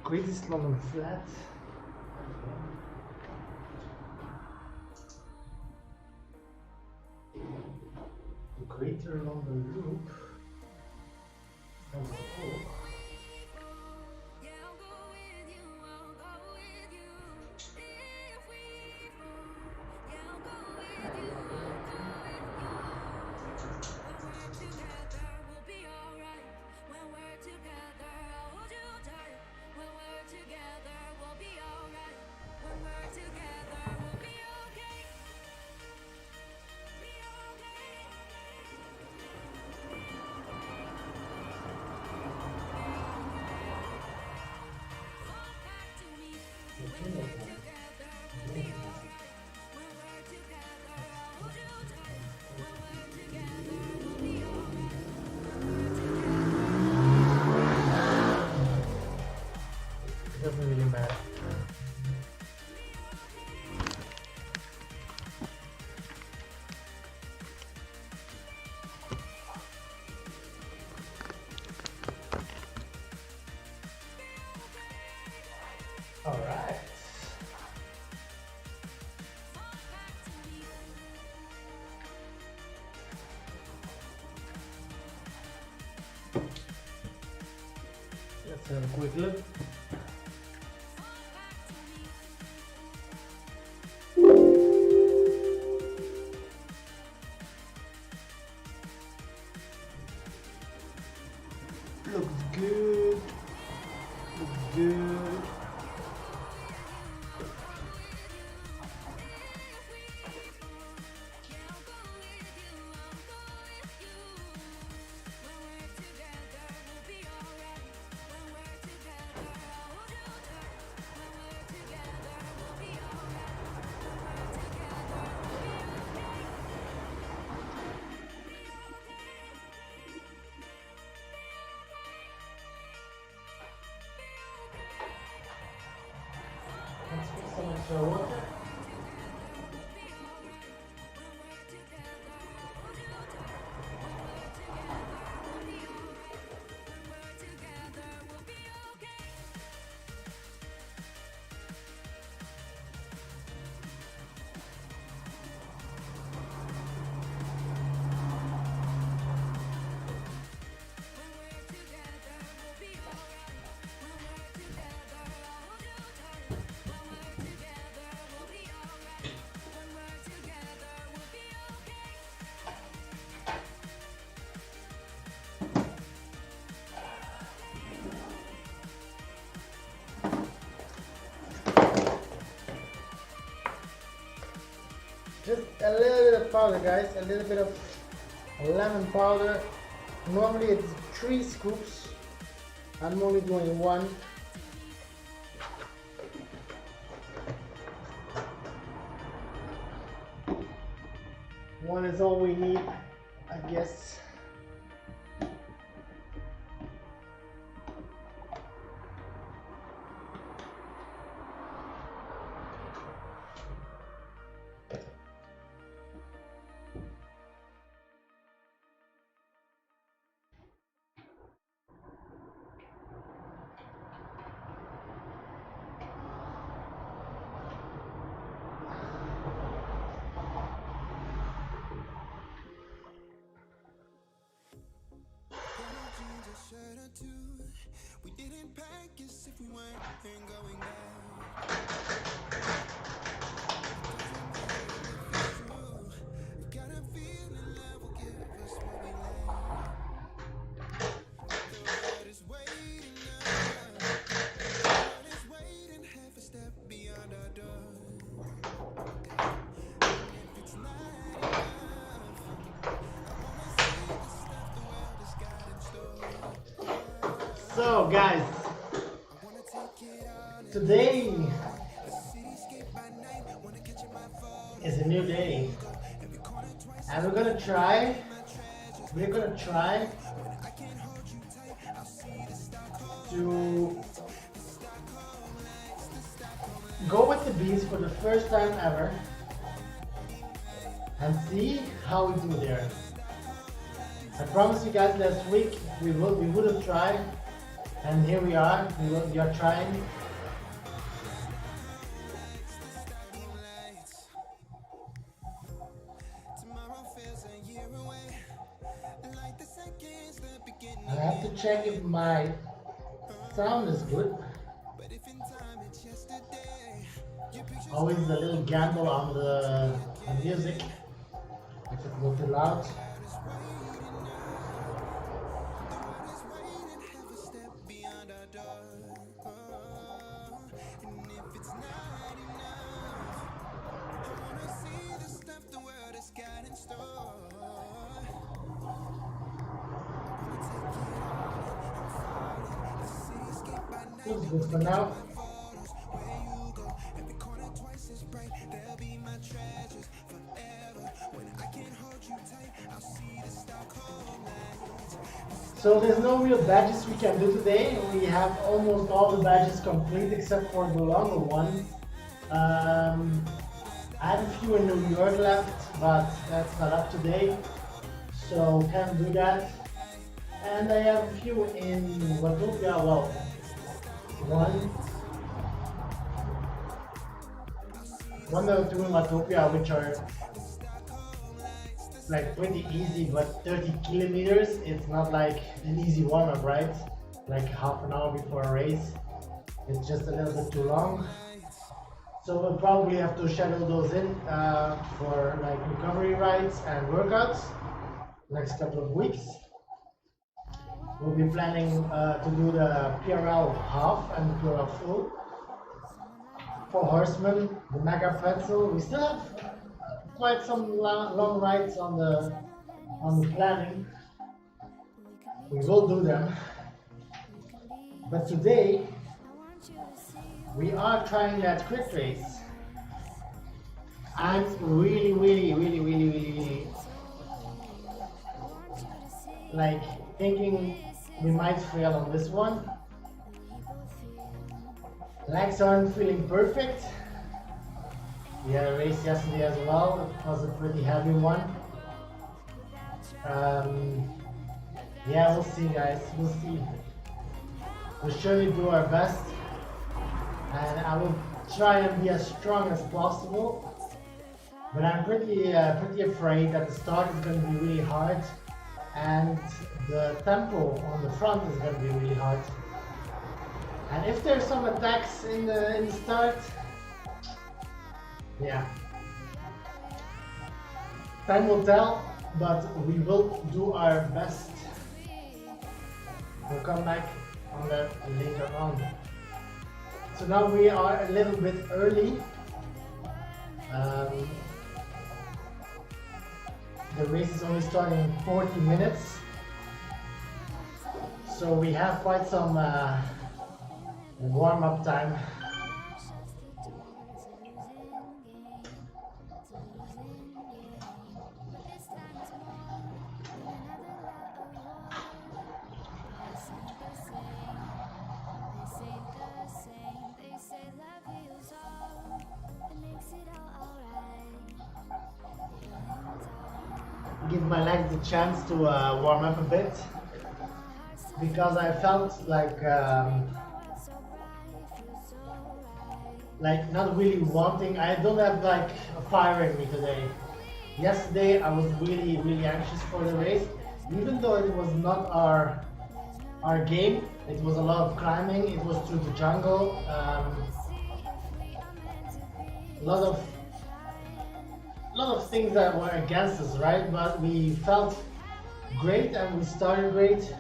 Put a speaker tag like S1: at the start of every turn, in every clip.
S1: Greatest London flat. The Greater London Loop. Sounds cool. Doesn't really matter. All right. Let's have a quick look. Looks good. Looks good. Let's put some extra water. Just a little bit of powder, guys, a little bit of lemon powder. Normally it's 3 scoops. I'm only doing 1. One is all we need, I guess.
S2: We didn't pack as if we weren't going down. Got a feeling love will give us what we like. The world is waiting up. The world is waiting half a step beyond our door. And if it's not enough, I wanna see the stuff the world has got in store.
S1: So guys, today is a new day and we're gonna try to go with the beans for the first time ever and see how we do there. I promised you guys last week we wouldn't try And here we are. We are trying.
S2: Tomorrow feels a year away. Like the seconds that beginning.
S1: I have to check if my sound is good.
S2: But if in time it's yesterday, your pictures
S1: Always a little gamble on the music. If it's not too loud.
S2: is waiting now. The world is waiting, have a step beyond our door. And if it's not enough, I wanna see the stuff the world has got in store. Wanna take it all in and fall in. The cityscape by night.
S1: Feels good for now.
S2: Photos where you go, every corner twice as bright. They'll be my treasures forever. When I can't hold you tight, I'll see the Stockholm lights.
S1: So there's no real badges we can do today. We have almost all the badges complete except for the longer ones. I have a few in New York left, but that's not up to date, so can't do that. And I have a few in Watopia, well, one or two in Watopia, which are like pretty easy, but 30 kilometers, it's not like an easy warm-up, right? Like half an hour before a race. It's just a little bit too long. So we'll probably have to schedule those in for like recovery rides and workouts next couple of weeks. We'll be planning to do the PRL half and the PRL full. For horsemen, the mega pretzel, we still have quite some long rides on the planning. We will do them. But today we are trying that quick race. I'm really like thinking we might fail on this one. Legs aren't feeling perfect. We had a race yesterday as well. It was a pretty heavy one. Yeah, we'll see, guys. We'll see. We'll surely do our best, and I will try and be as strong as possible. But I'm pretty afraid that the start is going to be really hard, and the tempo on the front is going to be really hard. And if there's some attacks in the start, yeah, time will tell. But we will do our best. We'll come back on that later on. So now we are a little bit early. The race is only starting in 40 minutes. So we have quite some warm-up time. Give my legs the chance to warm up a bit, because I felt like not really wanting. I don't have like a fire in me today. Yesterday I was really anxious for the race, even though it was not our game. It was a lot of climbing. It was through the jungle. A lot of things that were against us, right? But we felt great and we started great.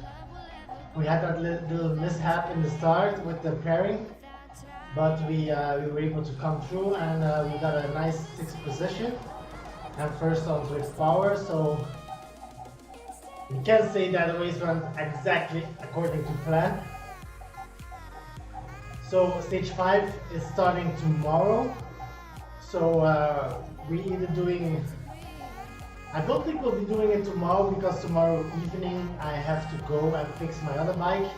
S1: We had that little mishap in the start with the pairing, but we were able to come through, and we got a nice 6th position and first on Swift Power. So we can say that the race went exactly according to plan. So stage 5 is starting tomorrow. So we either doing, I don't think we'll be doing it tomorrow, because tomorrow evening I have to go and fix my other bike.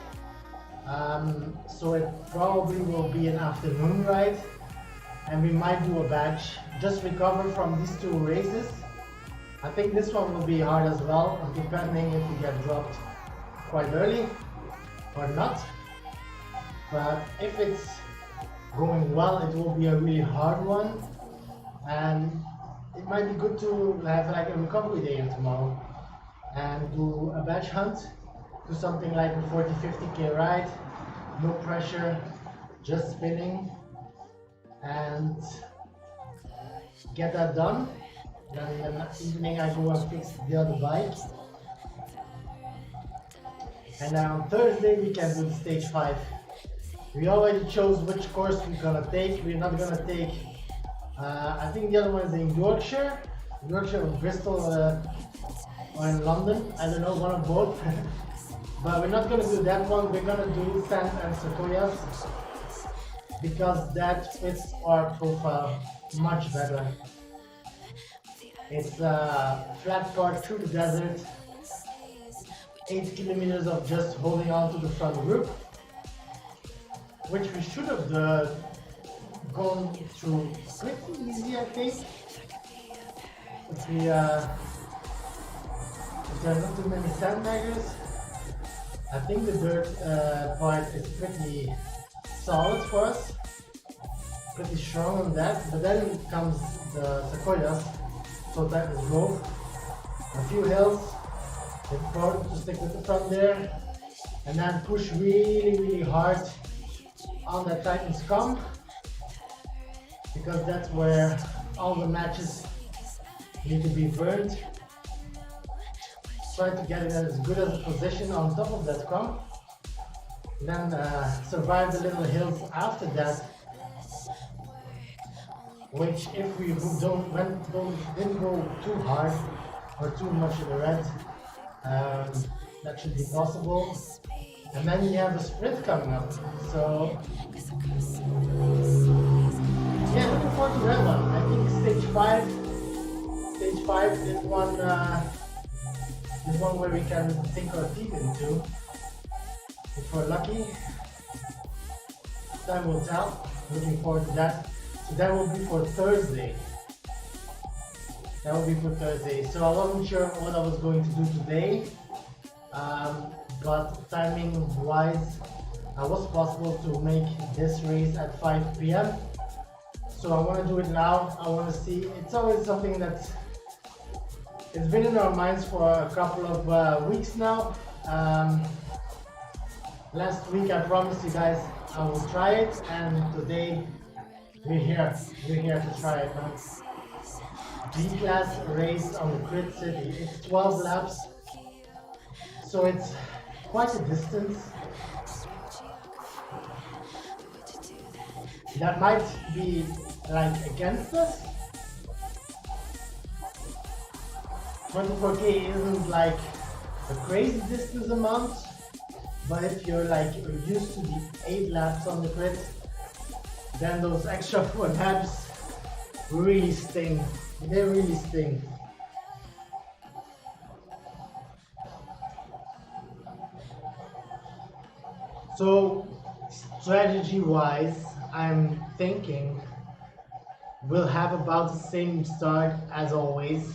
S1: So it probably will be an afternoon ride, and we might do a badge, just recover from these 2 races. I think this one will be hard as well, depending if we get dropped quite early or not. But if it's going well, it will be a really hard one, and it might be good to have like a recovery day tomorrow and do a batch hunt, do something like a 40-50k ride, no pressure, just spinning, and get that done. Then in the evening I go and fix the other bike. And then on Thursday we can do the stage 5. We already chose which course we're gonna take. We're not gonna take, I think the other one is in Yorkshire or Bristol or in London. I don't know, one of both. But we're not gonna do that one. We're gonna do sand and sequoias because that fits our profile much better. It's a flat part through the desert, 8 kilometers of just holding on to the front group, which we should have gone through pretty easy, I think. If there are not too many sandbaggers, I think the dirt part is pretty solid for us, pretty strong on that. But then comes the sequoias, so that is both. A few hills, it's important to stick with the front there, and then push really hard on that Titan scum, because that's where all the matches need to be burned. Try to get it as good as a position on top of that scum, then survive the little hills after that, which if we didn't go too hard or too much in the red, that should be possible. And then you have the sprint coming up. So yeah, looking forward to that one. I think stage 5 is one where we can sink our teeth into. If we're lucky, time will tell. Looking forward to that. So that will be for Thursday. So I wasn't sure what I was going to do today, but timing wise, it was possible to make this race at 5 p.m. So I want to do it now. I want to see. It's always something that's it's been in our minds for a couple of weeks now. Last week I promised you guys I will try it, and today we're here to try it now. B-class race on the Grid City. It's 12 laps, so it's quite a distance. That might be like against us. 24k isn't like a crazy distance amount, but if you're like used to the 8 laps on the grid, then those extra 4 laps really sting. They really sting. So strategy wise, I'm thinking we'll have about the same start as always,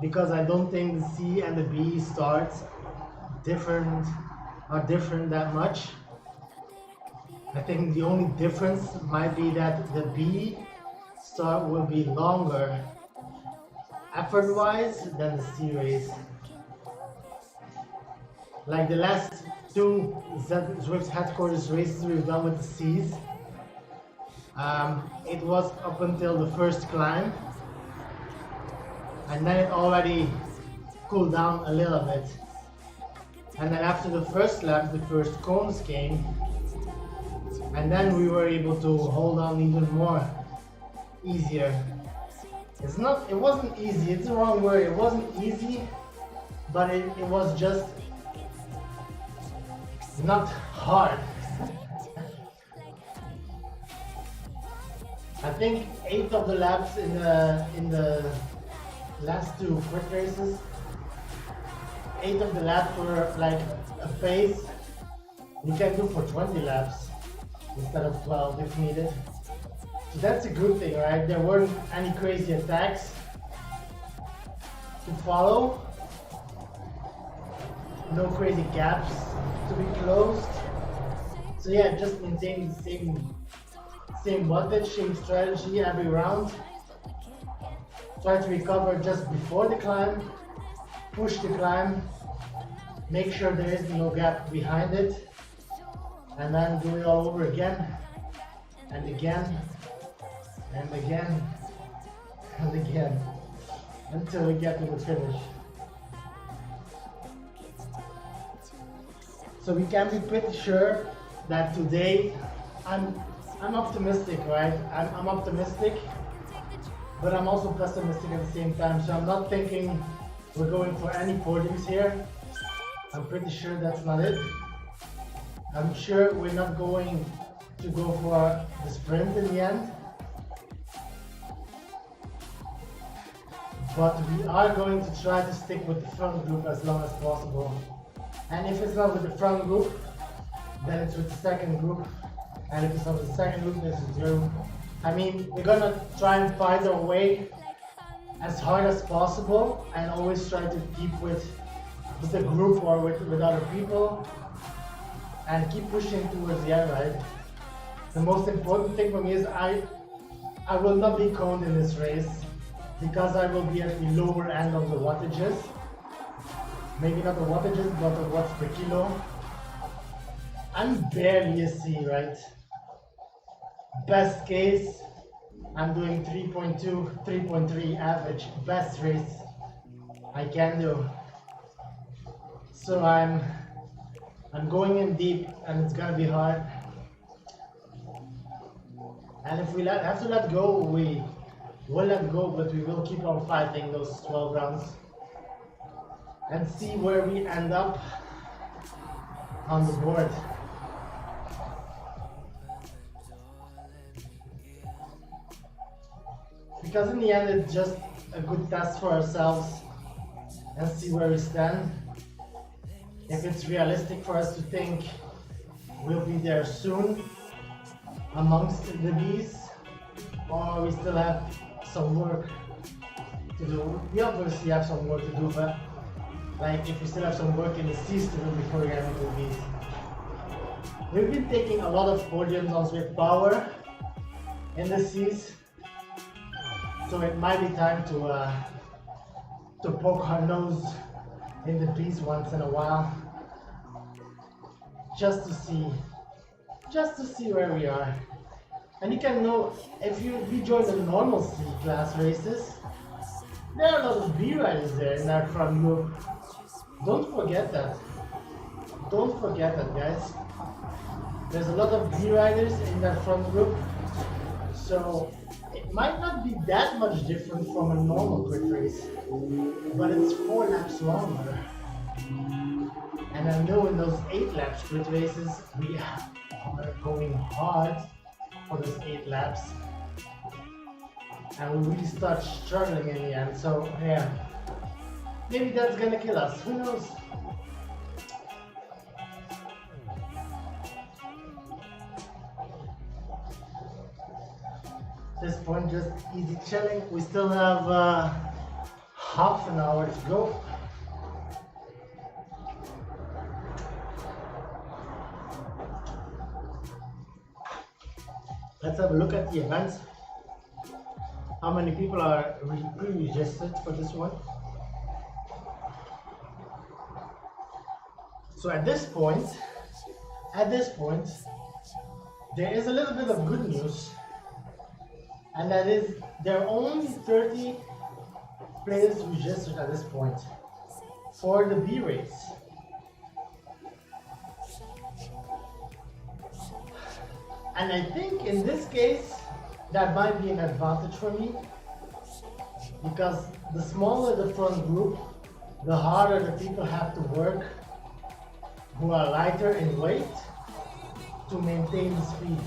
S1: because I don't think the C and the B starts are different that much. I think the only difference might be that the B start will be longer effort wise than the C race. Like the last 2 Zwift headquarters races we've done with the C's, it was up until the first climb, and then it already cooled down a little bit. And then after the first lap, the first cones came, and then we were able to hold on even more, easier. It wasn't easy, it's the wrong word. It wasn't easy, but it was just not hard. I think 8 of the laps in the last 2 quick races, 8 of the laps were like a pace you can do for 20 laps instead of 12 if needed. So that's a good thing, right? There weren't any crazy attacks to follow, no crazy gaps to be closed. So So yeah, just maintain the same wattage, same strategy every round. Try to recover just before the climb, push the climb, make sure there is no gap behind it, and then do it all over again, and again, and again, and again, until we get to the finish. So we can be pretty sure that today, I'm optimistic, right? I'm optimistic, but I'm also pessimistic at the same time. So I'm not thinking we're going for any podiums here. I'm pretty sure that's not it. I'm sure we're not going to go for the sprint in the end. But we are going to try to stick with the front group as long as possible. And if it's not with the front group, then it's with the second group. And if it's not with the second group, then it's with zero. I mean, we're gonna try and fight our way as hard as possible and always try to keep with the group or with other people and keep pushing towards the end, right? The most important thing for me is I will not be coned in this race because I will be at the lower end of the wattages. Maybe not the wattages, but the watts per kilo. I'm barely a C, right? Best case, I'm doing 3.2, 3.3 average, best race I can do. So I'm going in deep and it's gonna be hard. And if we have to let go, we will let go, but we will keep on fighting those 12 rounds and see where we end up on the board. Because in the end, it's just a good test for ourselves and see where we stand. If it's realistic for us to think we'll be there soon amongst the Bs, or we still have some work to do. We obviously have some work to do, but like if we still have some work in the Cs to do before we get into the Bs. We've been taking a lot of podiums on Swift Power in the Cs. So it might be time to poke our nose in the Bs once in a while, just to see where we are. And you can know if you join the normal C class races, there are a lot of B riders there in that front group. Don't forget that. Don't forget that, guys. There's a lot of B riders in that front group, so it might not be that much different from a normal quick race, but it's 4 laps longer. And I know in those 8 laps quick races, we are going hard for those 8 laps. And we really start struggling in the end, so yeah. Maybe that's gonna kill us, who knows? This point, just easy chilling. We still have half an hour to go. Let's have a look at the events. How many people are pre-registered for this one? So at this point, there is a little bit of good news. And that is, there are only 30 players registered at this point for the B race. And I think in this case, that might be an advantage for me, because the smaller the front group, the harder the people have to work who are lighter in weight to maintain the speed.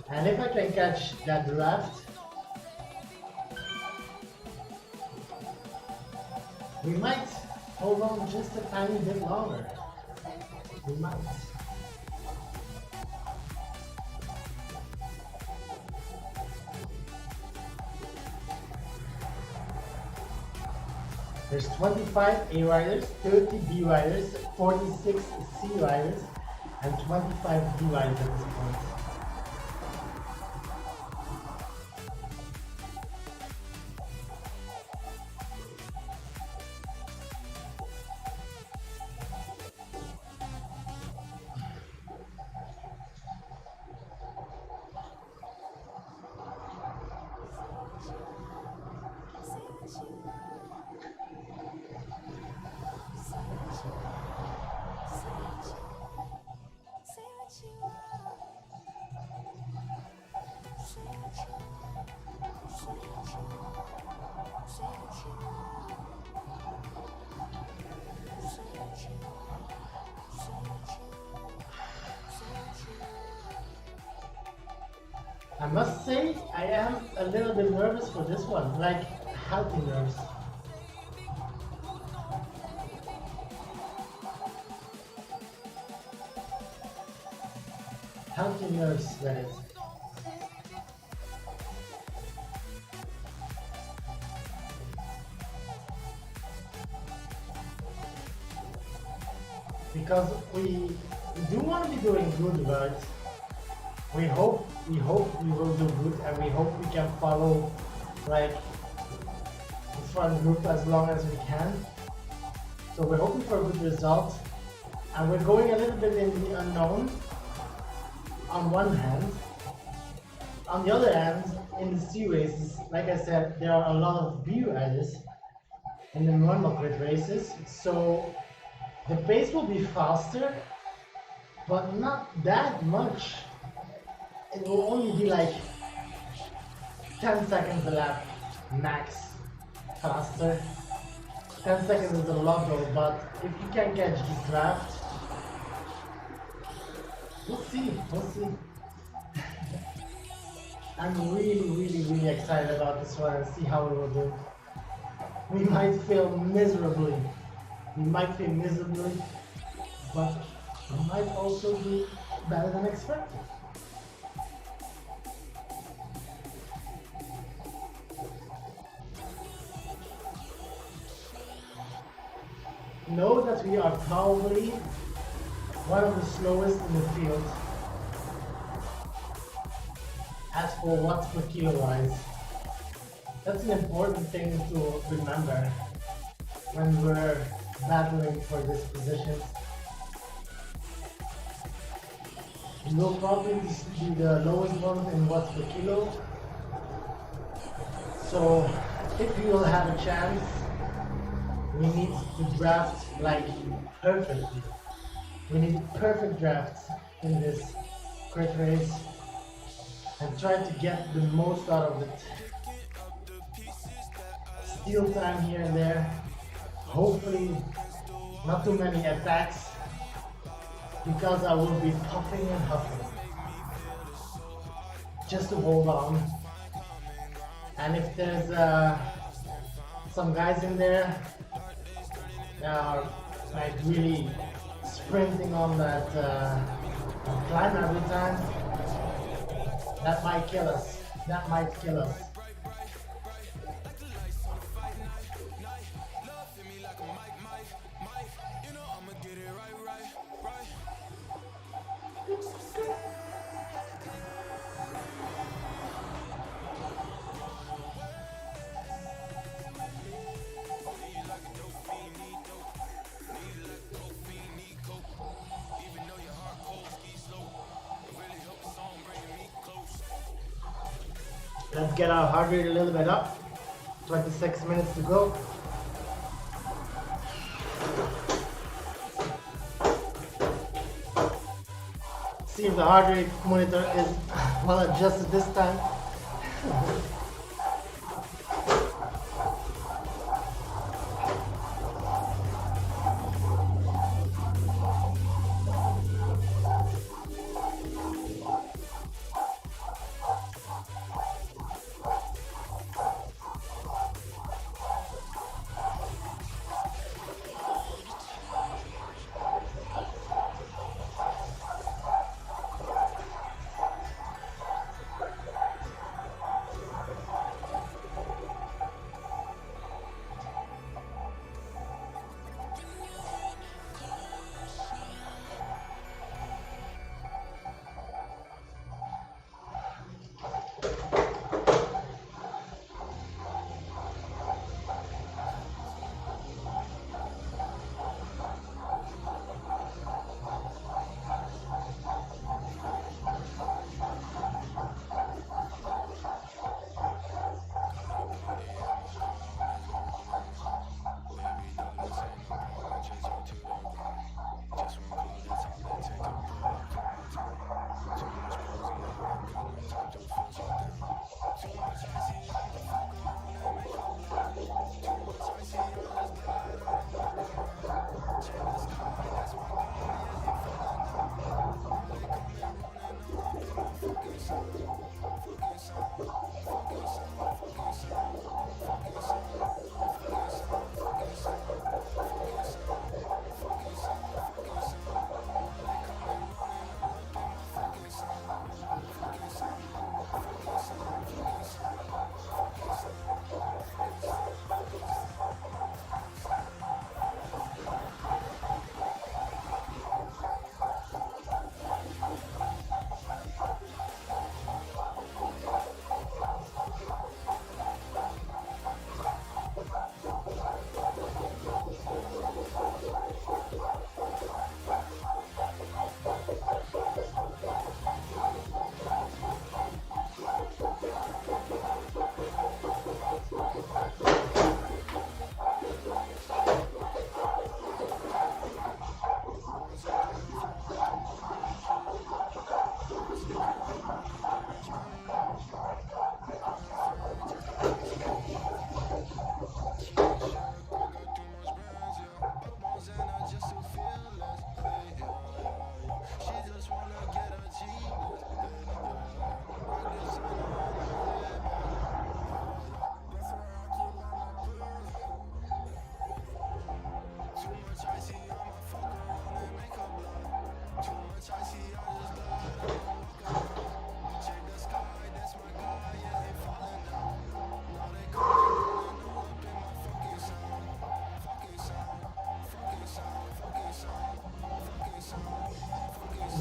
S1: And if I can catch that draft, we might hold on just a tiny bit longer. We might. There's 25 A riders, 30 B riders, 46 C riders, and 25 blue eyes at this point. I must say, I am a little bit nervous for this one, like healthy nerves. Healthy nerves, that is. Because we do want to be doing good, but we hope we will do good, and we hope we can follow like this one group as long as we can. So we're hoping for a good result, and we're going a little bit in the unknown on one hand. On the other hand, in the C races, like I said, there are a lot of view edges in the normal grid races, so the pace will be faster, but not that much. It will only be like 10 seconds a lap max faster. 10 seconds is a lot though, but if you can catch this draft, we'll see. I'm really excited about this one and see how we will do. We might fail miserably. But we might also do better than expected. Know that we are probably one of the slowest in the field as for watts per kilo wise. That's an important thing to remember when we're battling for this position. We will probably be the lowest one in watts per kilo. So if we will have a chance, we need to draft like perfectly. We need perfect drafts in this crit race and try to get the most out of it. Steal time here and there. Hopefully not too many attacks, because I will be puffing and huffing just to hold on. And if there's some guys in there that are like really sprinting on that climb every time, that might kill us. Let's get our heart rate a little bit up. 26 minutes to go. See if the heart rate monitor is well adjusted this time.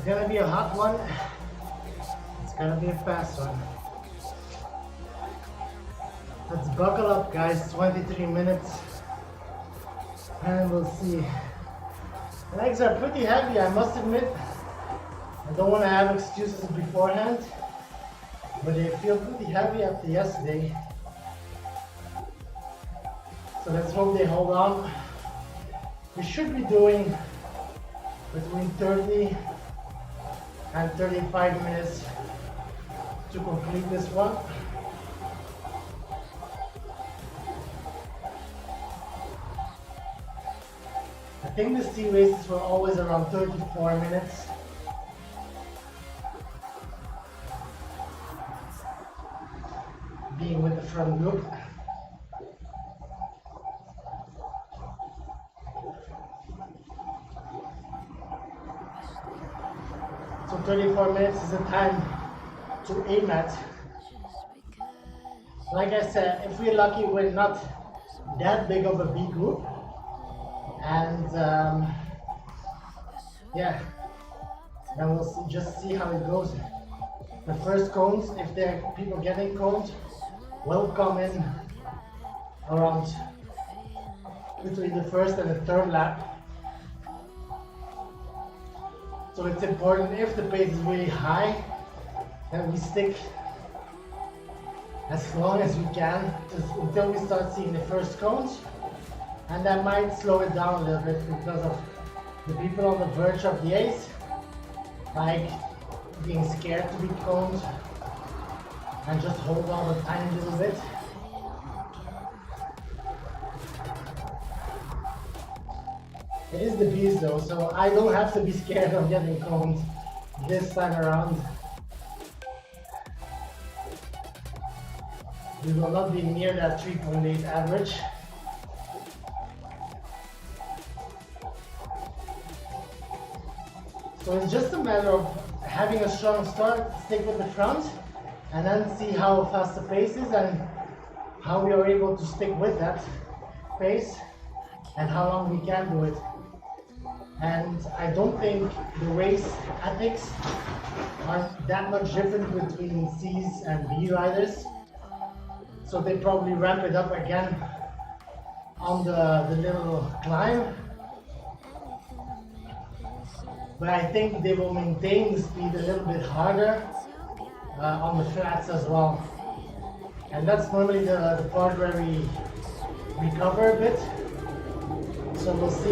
S1: gonna be a hot one. It's gonna be a fast one. Let's buckle up, guys. 23 minutes. And we'll see. The legs are pretty heavy, I must admit. I don't want to have excuses beforehand, but they feel pretty heavy after yesterday. So let's hope they hold on. We should be doing between 30 and 35 minutes to complete this one. I think the sea races were always around 34 minutes. Being with the front group. So 34 minutes is the time to aim at. Like I said, if we're lucky, we're not that big of a B group. And yeah, then we'll just see how it goes. The first cones, if there are people getting cones, will come in around between the first and the third lap. So it's important, if the pace is really high, that we stick as long as we can until we start seeing the first cones. And that might slow it down a little bit because of the people on the verge of the ace, like being scared to be coned and just hold on a tiny little bit. It is the bees though, so I don't have to be scared of getting coned this time around. We will not be near that 3.8 average. So it's just a matter of having a strong start, stick with the front, and then see how fast the pace is and how we are able to stick with that pace and how long we can do it. And I don't think the race ethics are that much different between C's and B riders. So they probably ramp it up again on the little climb. But I think they will maintain the speed a little bit harder on the flats as well. And that's normally the part where we recover a bit. So we'll see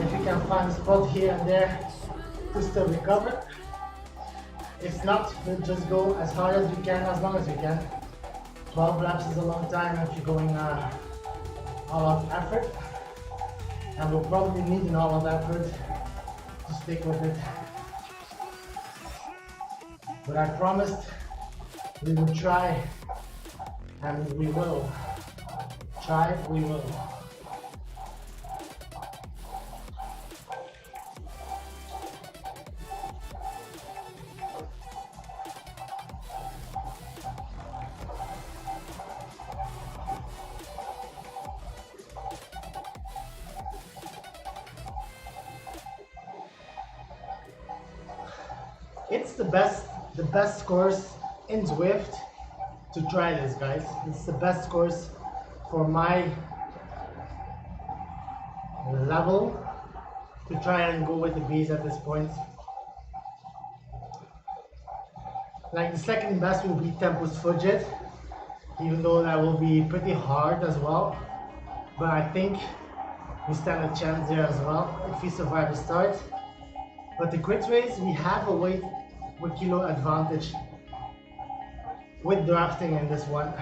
S1: if we can find a spot here and there to still recover. If not, we'll just go as hard as we can, as long as we can. 12 laps is a long time if you're going all out effort. And we'll probably need an all out effort to stick with it. But I promised we would try, and we will. Try, we will. It's the best course in Zwift to try this, guys. It's the best course for my level to try and go with the bees at this point. Like the second best will be Tempus Fugit, even though that will be pretty hard as well. But I think we stand a chance there as well if we survive the start. But the crit race, we have a weight per kilo advantage with drafting in this one.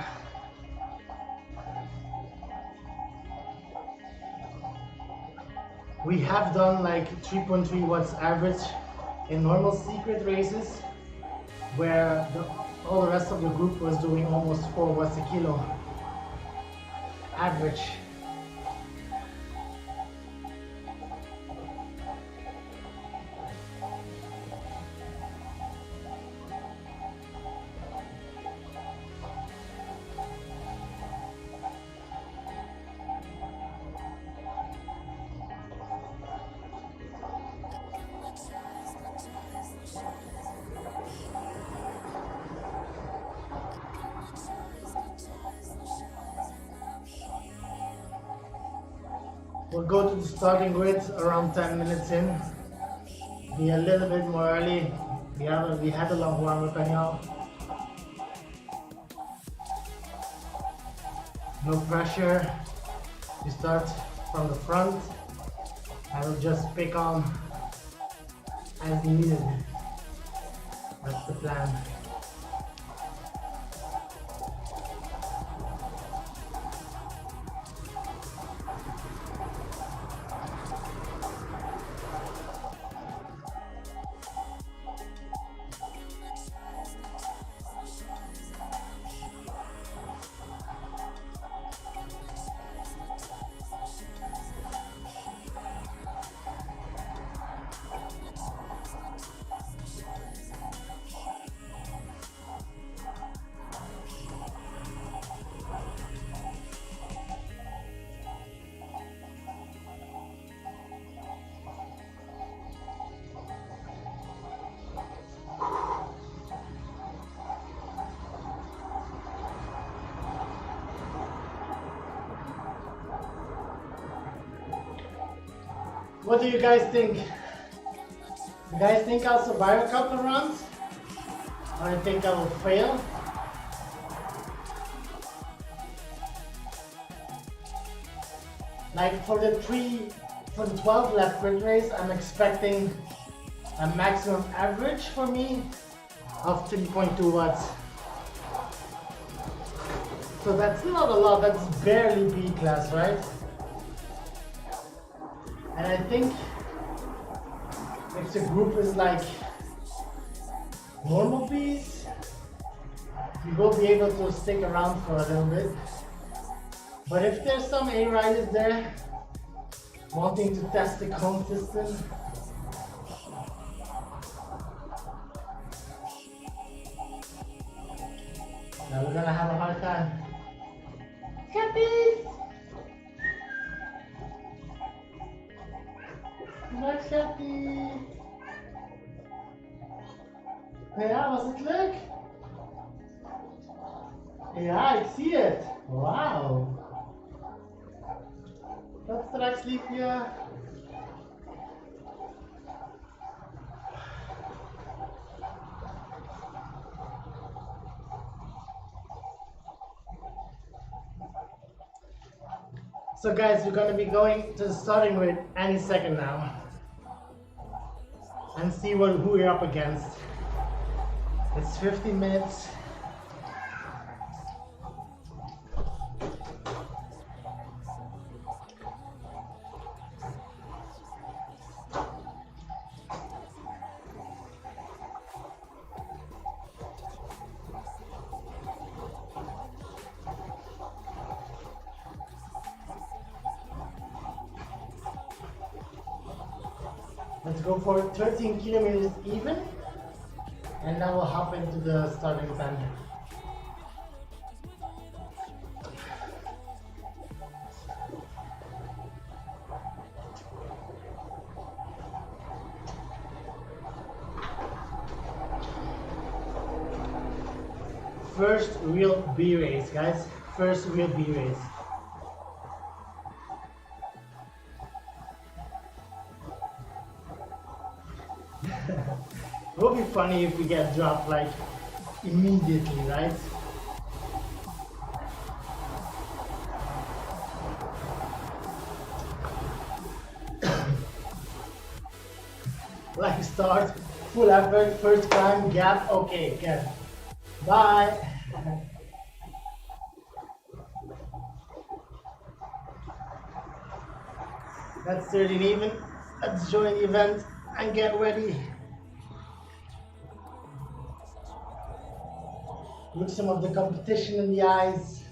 S1: We have done like 3.3 watts average in normal secret races, where all the rest of the group was doing almost 4 watts a kilo average. We'll go to the starting grid around 10 minutes in. Be a little bit more early. We had a long warm up anyhow. No pressure. We start from the front. I will just pick on as needed. That's the plan. What do you guys think? You guys think I'll survive a couple of rounds? Or you think I will fail? Like for the 12 lap grid race, I'm expecting a maximum average for me of 3.2 watts. So that's not a lot, that's barely B class, right? And I think if the group is like normal Bs, you will be able to stick around for a little bit. But if there's some A riders there wanting to test the cone system, now we're gonna have a hard time. Catties! Dag schattie! Ja, was het leuk? Ja, ik zie het. Wauw. Tot straks, liefje. So guys, we're gonna be going to the starting grid any second now. And see who we're up against. It's 15 minutes. Let's go for 13 kilometers even, and then we'll hop into the starting pen. First real B race, guys. First real B race. It would be funny if we get dropped like immediately, right? Like start, full effort, first climb, gap, okay, good. Bye! That's 13 even. Let's join the event and get ready. Look some of the competition in the eyes.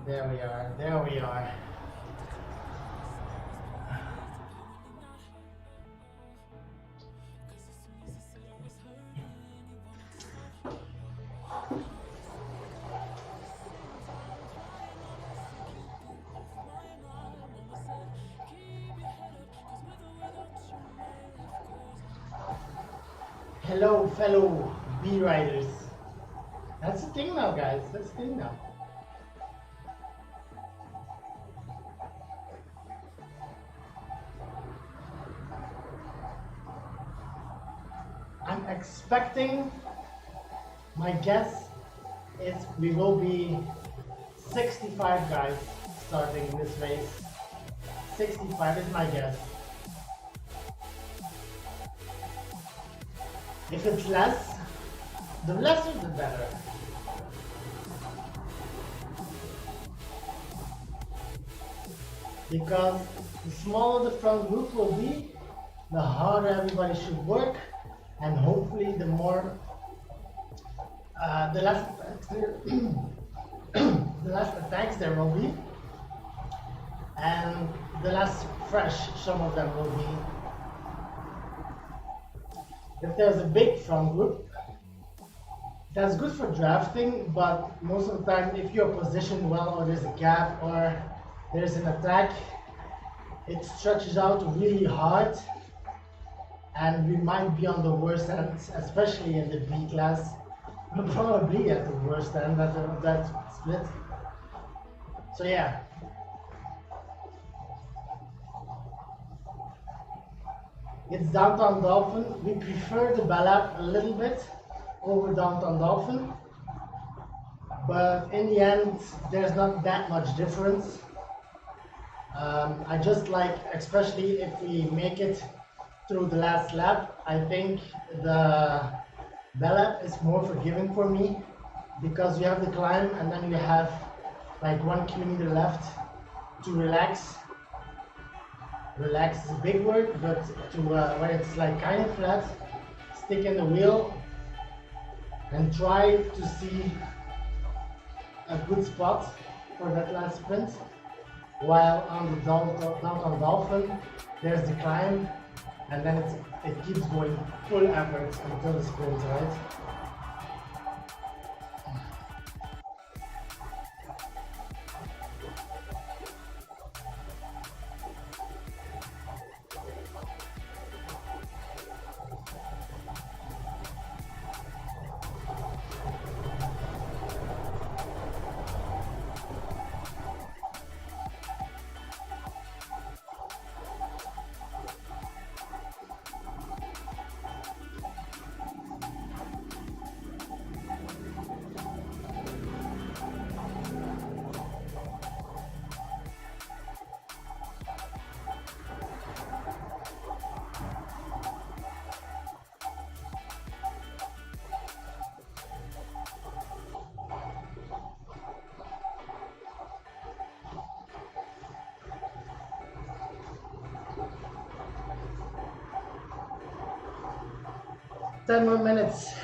S1: There we are, there we are. Hello, fellow bee riders. That's the thing now, guys. That's the thing now. I'm expecting, my guess is we will be 65 guys starting this race. 65 is my guess. If it's less, the lesser the better. Because the smaller the front group will be, the harder everybody should work, and hopefully the more, the less attacks there, the less attacks there will be, and the less fresh some of them will be. If there's a big front group, that's good for drafting, but most of the time if you're positioned well or there's a gap or there's an attack, it stretches out really hard and we might be on the worst end, especially in the B class. We're probably at the worst end of that split. So yeah. It's Downtown Dolphin. We prefer the Ballap a little bit over Downtown Dolphin, but in the end there's not that much difference. I just like, especially if we make it through the last lap, I think the Ballap is more forgiving for me because you have the climb and then you have like 1 kilometer left to relax. Relax is a big word, but to where it's like kind of flat, stick in the wheel and try to see a good spot for that last sprint. While on the Downtown Dolphin, there's the climb, and then it keeps going full effort until the sprint, right? 10 more minutes.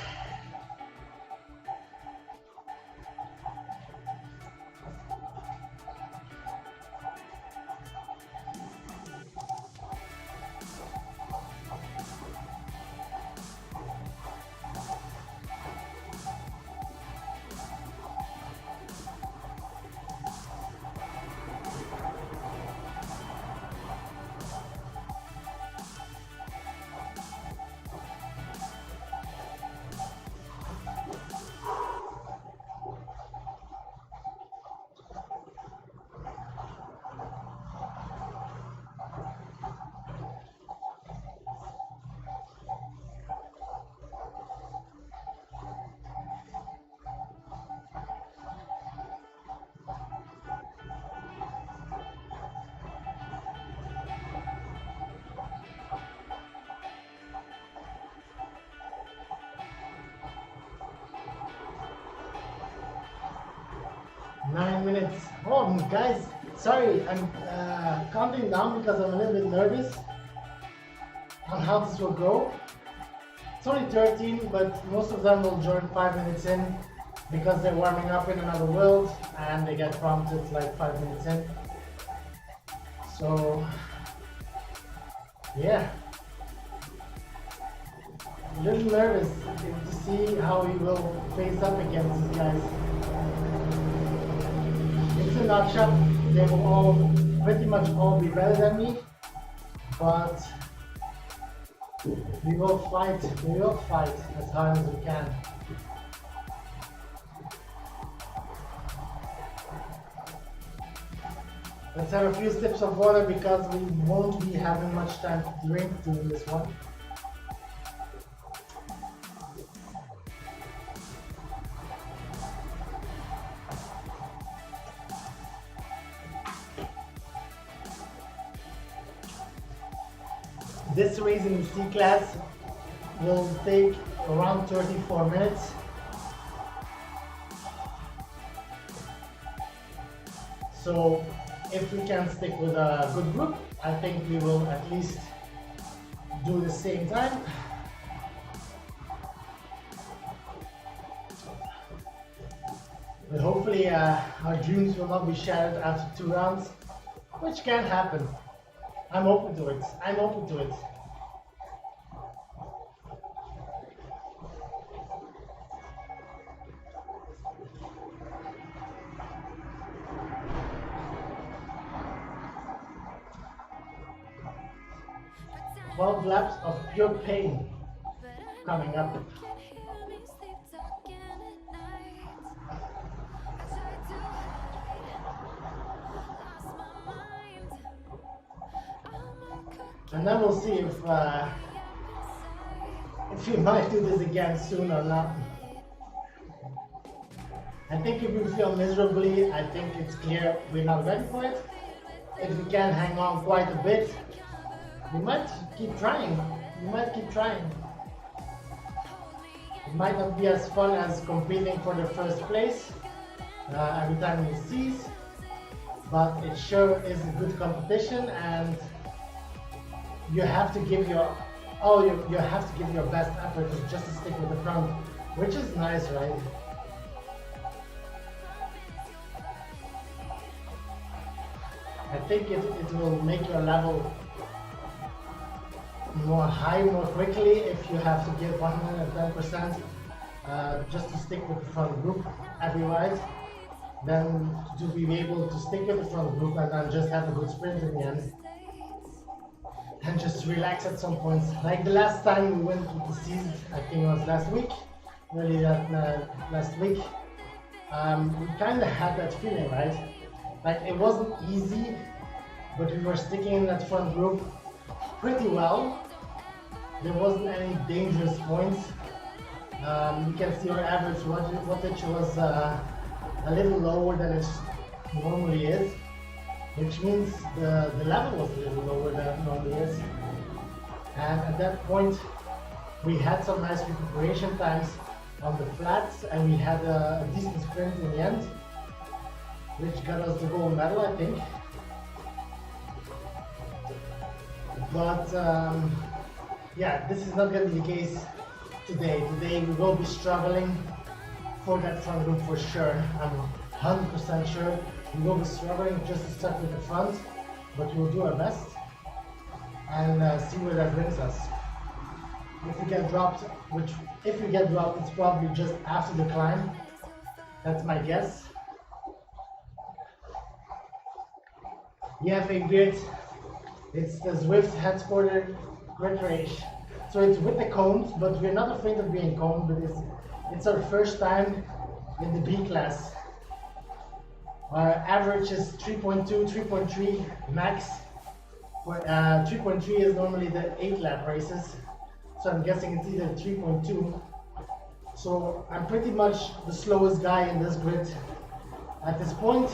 S1: Nine minutes. Oh, guys, sorry, I'm counting down because I'm a little bit nervous on how this will go. It's only 13, but most of them will join 5 minutes in because they're warming up in another world and they get prompted like 5 minutes in. So, yeah. A little nervous to see how he will face up against these guys. It's a nutshell. They will all pretty much all be better than me, but We will fight as hard as we can. Let's have a few sips of water because we won't be having much time to drink during this one. This race in the C class will take around 34 minutes. So if we can stick with a good group, I think we will at least do the same time. But hopefully our dreams will not be shattered after 2 rounds, which can happen. I'm open to it. I'm open to it. Twelve laps of pure pain coming up. And then we'll see if we might do this again soon or not. I think if we feel miserably, I think it's clear we're not ready for it. If we can hang on quite a bit, we might keep trying. We might keep trying. It might not be as fun as competing for the first place every time we seize, but it sure is a good competition, and you have to give your you have to give your best effort just to stick with the front, which is nice, right? I think it will make your level more high more quickly if you have to give 110% just to stick with the front group every ride, than to be able to stick with the front group and then just have a good sprint in the end and just relax at some points. Like the last time we went to the season, I think it was last week, last week, we kind of had that feeling, right? Like it wasn't easy, but we were sticking in that front group pretty well. There wasn't any dangerous points. You can see our average wattage was a little lower than it normally is, which means the level was a little lower than it normally is. And at that point, we had some nice recuperation times on the flats, and we had a decent sprint in the end, which got us the gold medal, I think. But yeah, this is not going to be the case today. Today we will be struggling for that front group for sure. I'm 100% sure we will be struggling just to start with the front, but we'll do our best and see where that brings us. If we get dropped, it's probably just after the climb. That's my guess. Yeah, great. It's the Zwift head-sported grid race. So it's with the cones, but we're not afraid of being coned, but it's our first time in the B class. Our average is 3.2, 3.3 max. 3.3 is normally the 8 lap races. So I'm guessing it's either 3.2. So I'm pretty much the slowest guy in this grid at this point,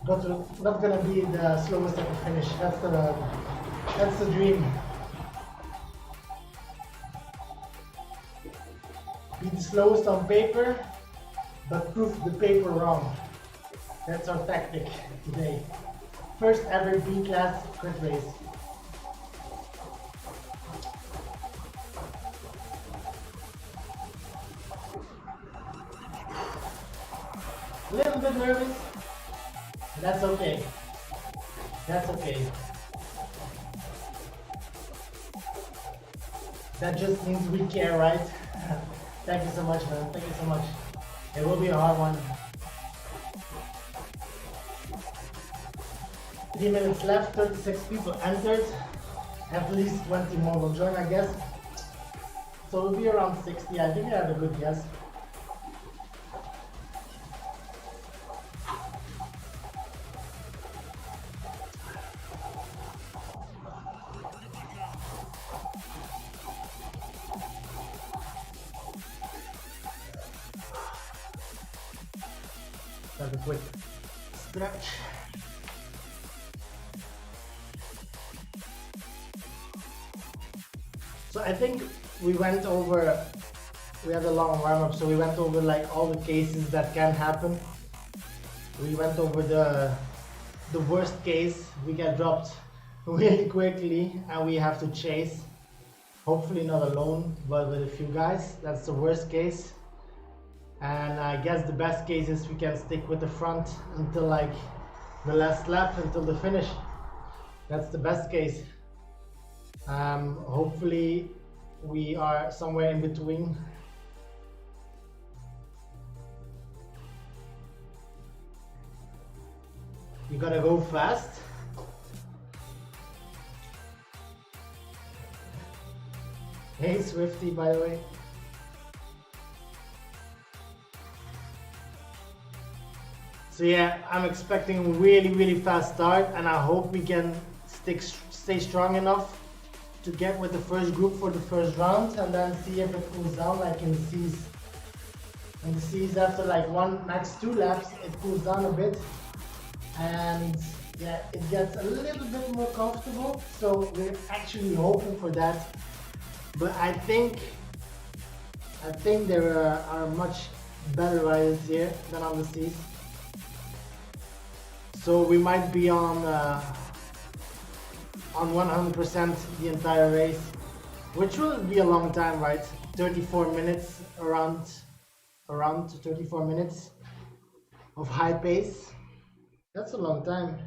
S1: but not gonna be the slowest at the finish. That's the dream. Be the slowest on paper, but prove the paper wrong. That's our tactic today. First ever B class crit race. A little bit nervous. That's okay. That's okay. That just means we care, right? Thank you so much, man. Thank you so much. It will be a hard one. 3 minutes left, 36 people entered. At least 20 more will join, I guess. So it'll be around 60. I think I have a good guess. Have a quick stretch. So I think we had a long warm-up, so we went over like all the cases that can happen. We went over the worst case, we get dropped really quickly and we have to chase. Hopefully not alone, but with a few guys. That's the worst case. And I guess the best case is we can stick with the front until like the last lap, until the finish. That's the best case. Hopefully we are somewhere in between. You gotta go fast. Hey Swifty, by the way. So yeah, I'm expecting a really fast start, and I hope we can stay strong enough to get with the first group for the first round, and then see if it cools down like in the C's. In the C's, after like max 2 laps, it cools down a bit, and yeah, it gets a little bit more comfortable. So we're actually hoping for that. But I think there are much better riders here than on the C's. So we might be on 100% the entire race, which will be a long time, right? 34 minutes, around 34 minutes of high pace. That's a long time.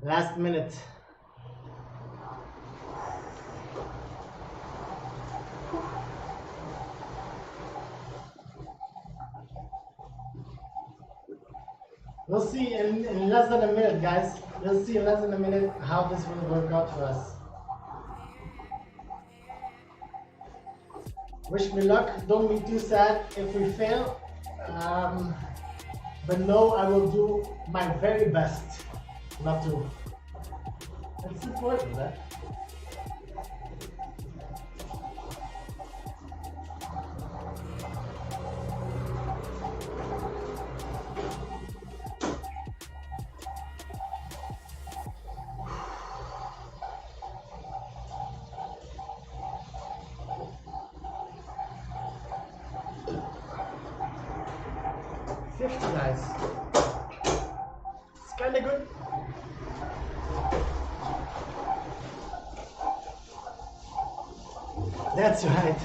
S1: Last minute. We'll see in less than a minute, guys. We'll see in less than a minute how this will work out for us. Wish me luck. Don't be too sad if we fail. But no, I will do my very best not to. It's important, right? Guys, it's kinda good. That's right.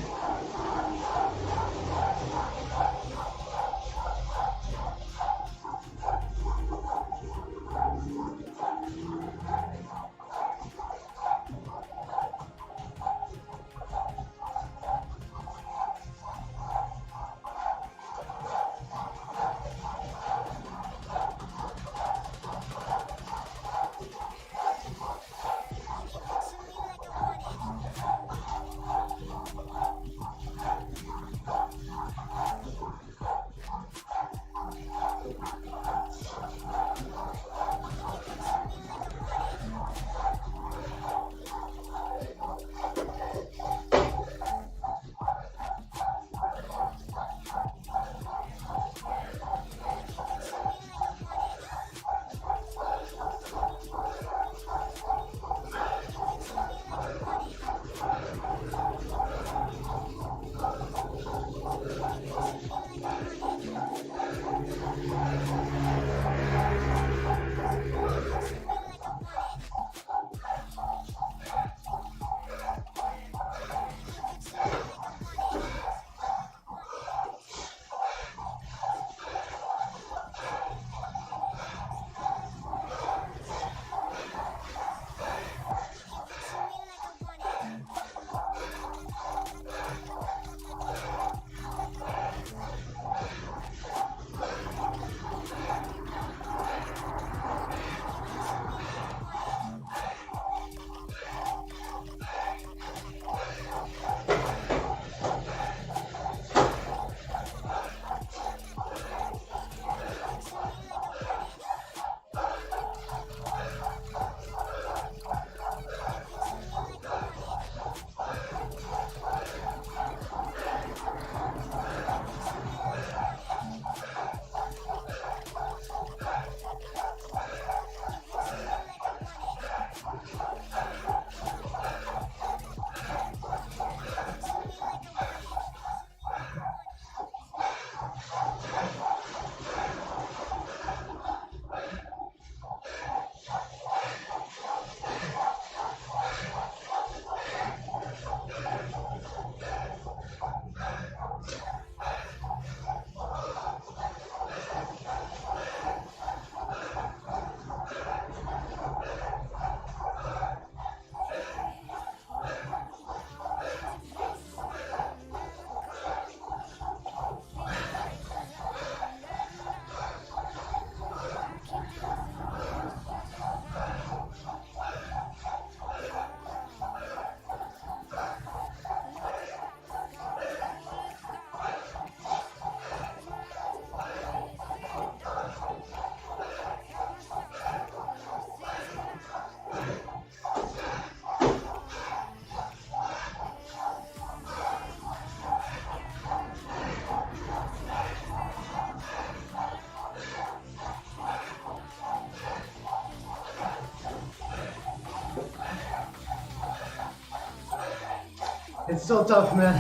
S1: It's so tough, man.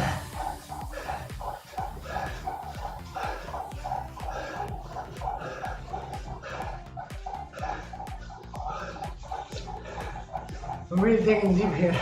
S1: I'm really digging deep here.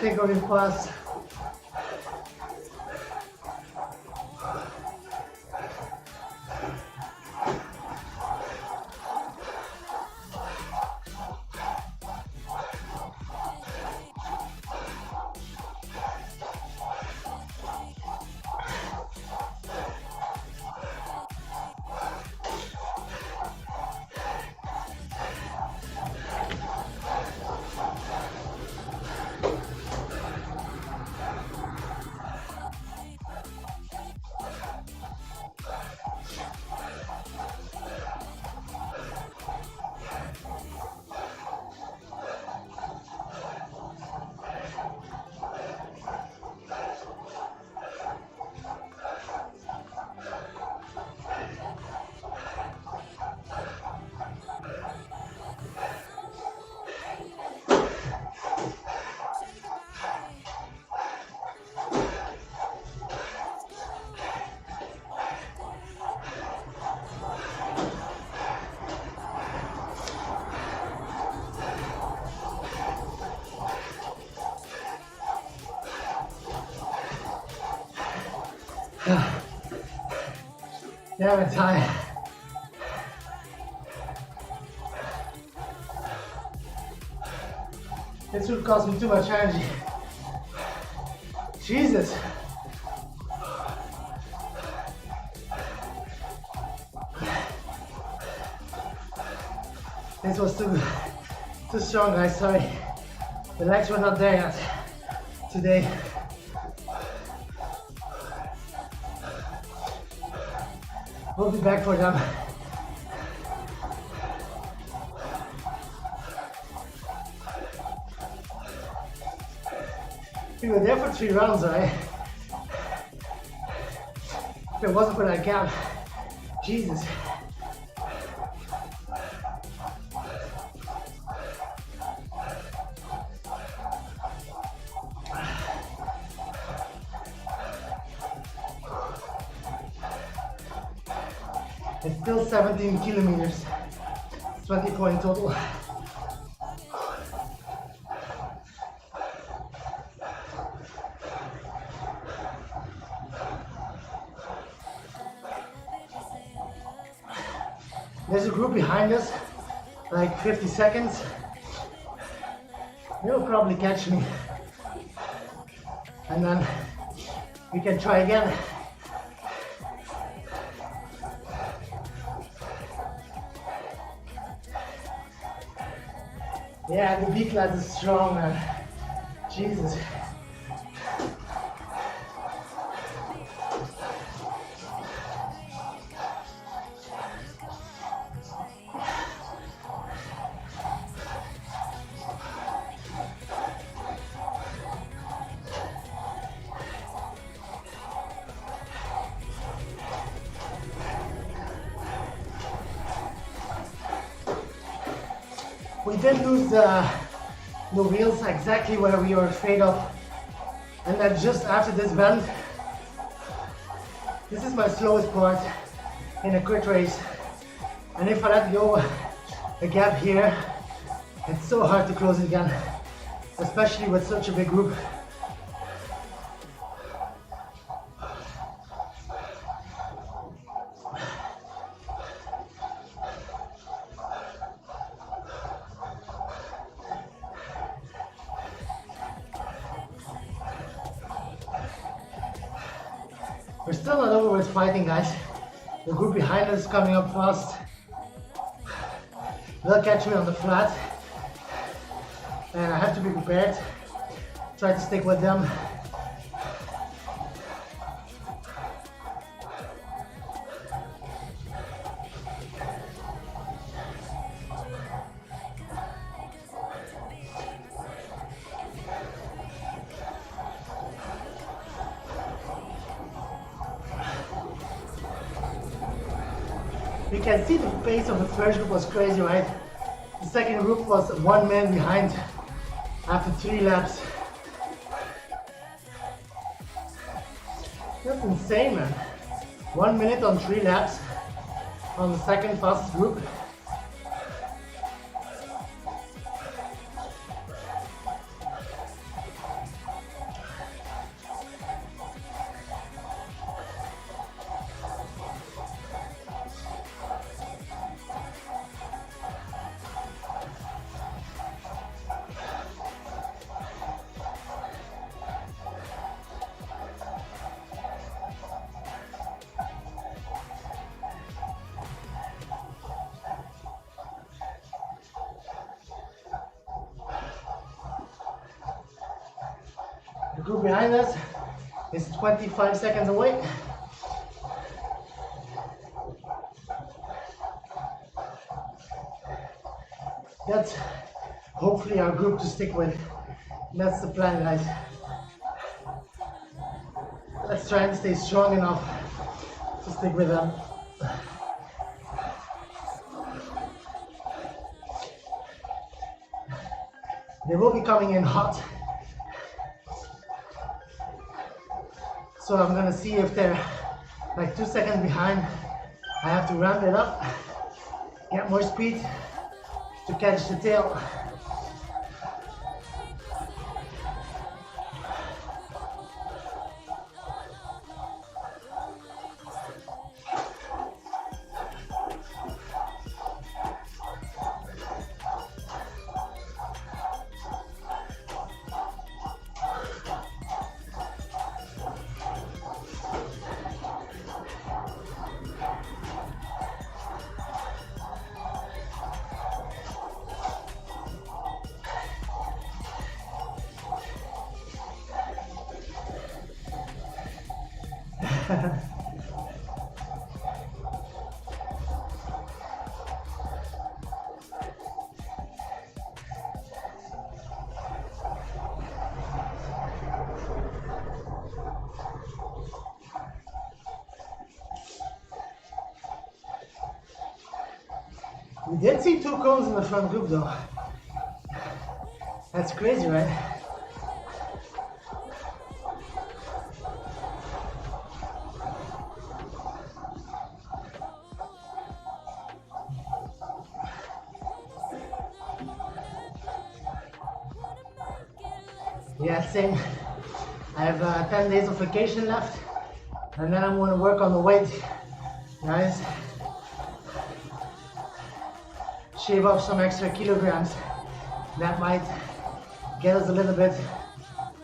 S1: Take on your class. Damn it, tired. This would cost me too much energy. Jesus. This was too strong, guys. Sorry. The legs were not there yet today. We'll be back for them. We were there for 3 rounds, right? If it wasn't for that gap, Jesus. It's still 17 kilometers, 24 in total. There's a group behind us, like 50 seconds. They'll probably catch me. And then we can try again. Yeah, the B class is strong, man. Jesus. We did lose the wheels exactly where we were afraid of, and then just after this bend. This is my slowest part in a quick race, and if I let go a gap here, it's so hard to close it again, especially with such a big group. We're still not over with fighting, guys. The group behind us is coming up fast. They'll catch me on the flat, and I have to be prepared. Try to stick with them. You can see the pace of the first group was crazy, right? The second group was 1 man behind after 3 laps. That's insane, man. 1 minute on 3 laps on the second fastest group. The group behind us is 25 seconds away. That's hopefully our group to stick with. That's the plan, guys. Let's try and stay strong enough to stick with them. They will be coming in hot. So I'm gonna see if they're like 2 seconds behind. I have to ramp it up, get more speed to catch the tail. We did see 2 cones in the front group though. That's crazy, right? Yeah, same. I have 10 days of vacation left, and then I'm going to work on the weight, guys. Shave off some extra kilograms. That might get us a little bit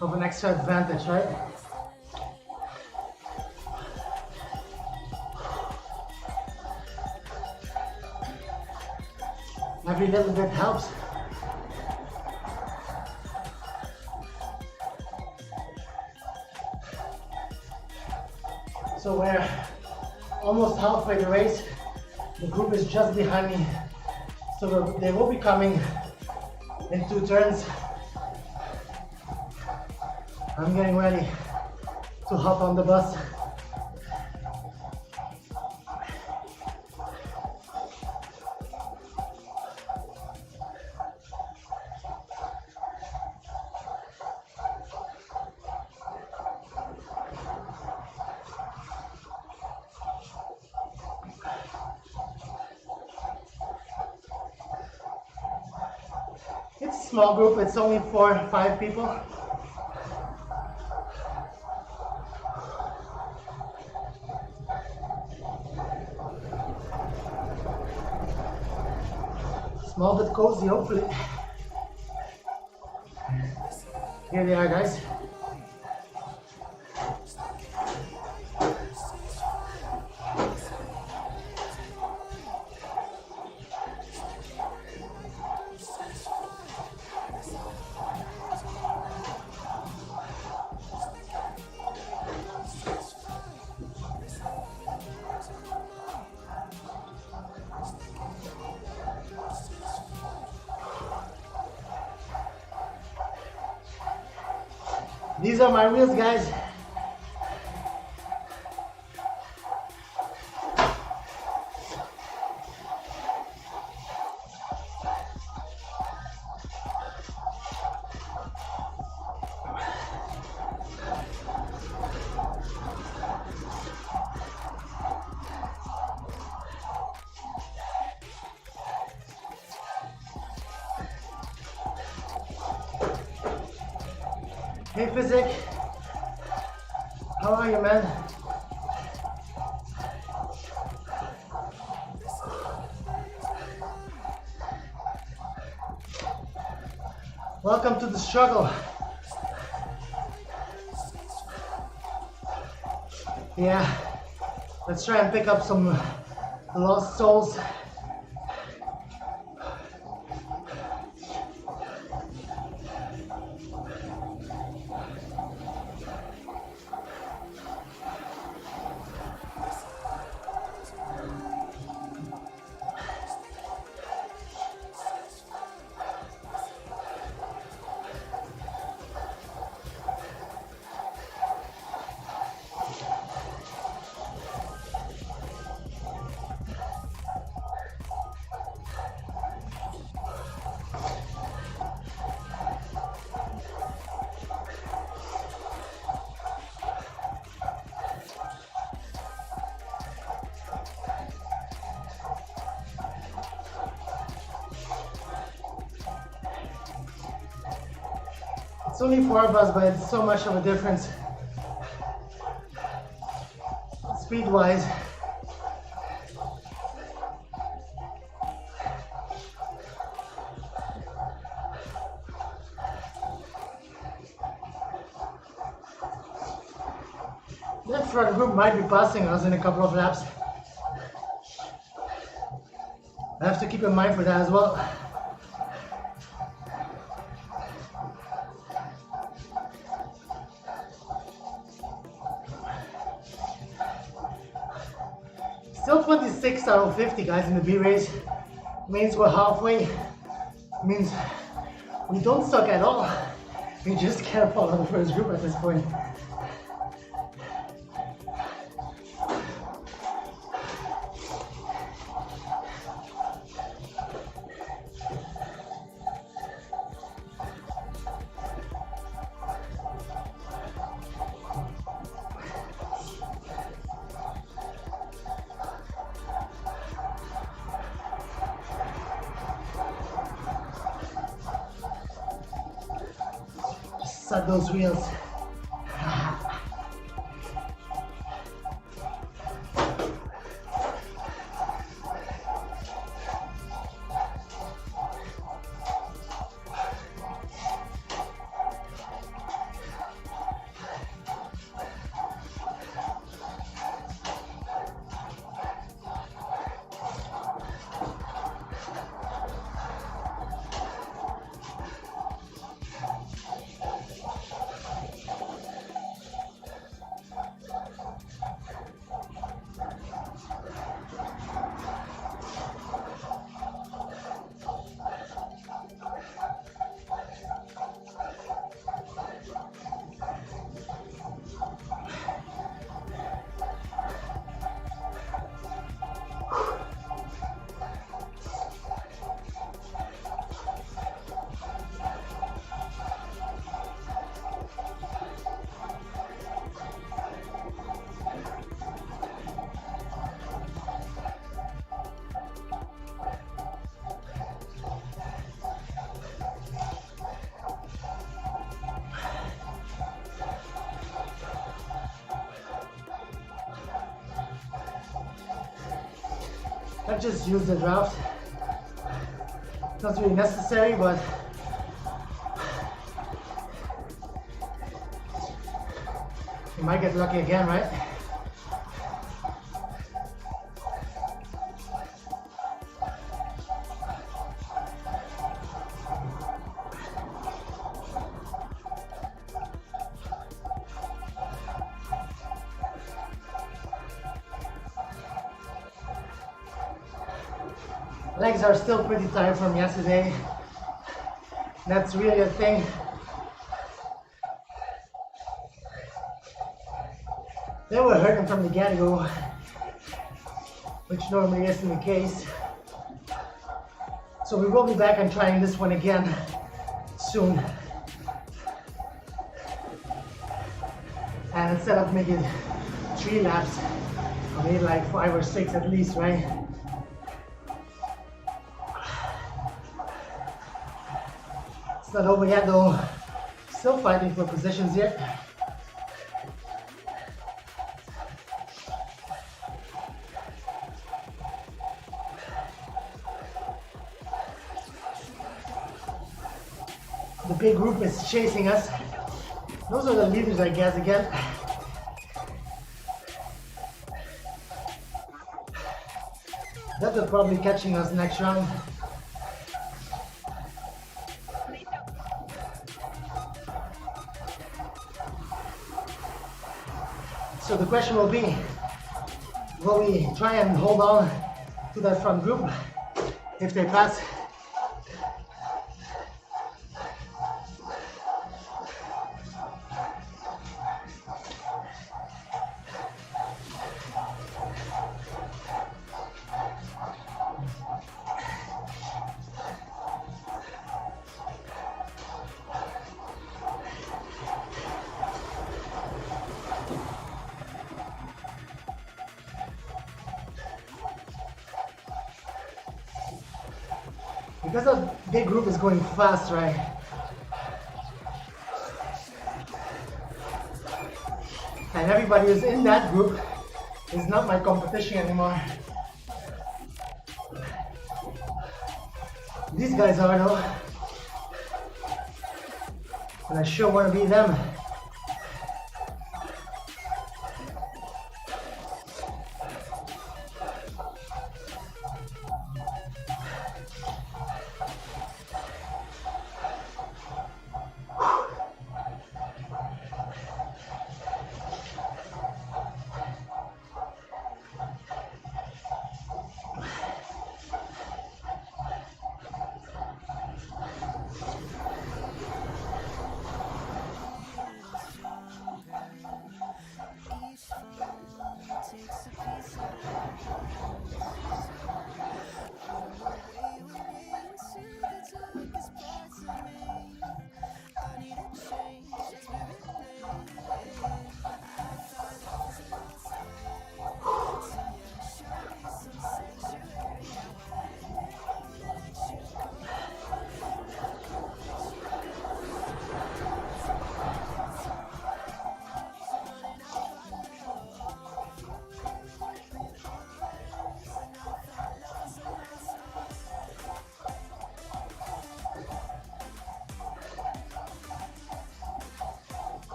S1: of an extra advantage, right? Every little bit helps. So we're almost halfway the race. The group is just behind me. So they will be coming in 2 turns. I'm getting ready to hop on the bus. It's a small group, it's only 4 or 5 people. Small but cozy, hopefully. Here they are, guys. These are my wheels, guys. Hey Physic, how are you, man? Welcome to the struggle. Yeah, let's try and pick up some lost souls. It's only 4 of us, but it's so much of a difference speed-wise. That front group might be passing us in a couple of laps. I have to keep in mind for that as well. Still 26 out of 50 guys in the B race. Means we're halfway. Means we don't suck at all. We just can't follow the first group at this point. Set those wheels. I just use the draft. Not really necessary, but you might get lucky again, right? Legs are still pretty tired from yesterday. That's really a thing. They were hurting from the get-go, which normally isn't the case. So we will be back on trying this one again soon. And instead of making 3 laps, I made like 5 or 6 at least, right? It's not over yet though. Still fighting for positions yet. The big group is chasing us. Those are the leaders, I guess, again. That they're probably catching us next round. So the question will be, will we try and hold on to that front group if they pass? Because the big group is going fast, right? And everybody who's in that group is not my competition anymore. These guys are though. And I sure want to be them.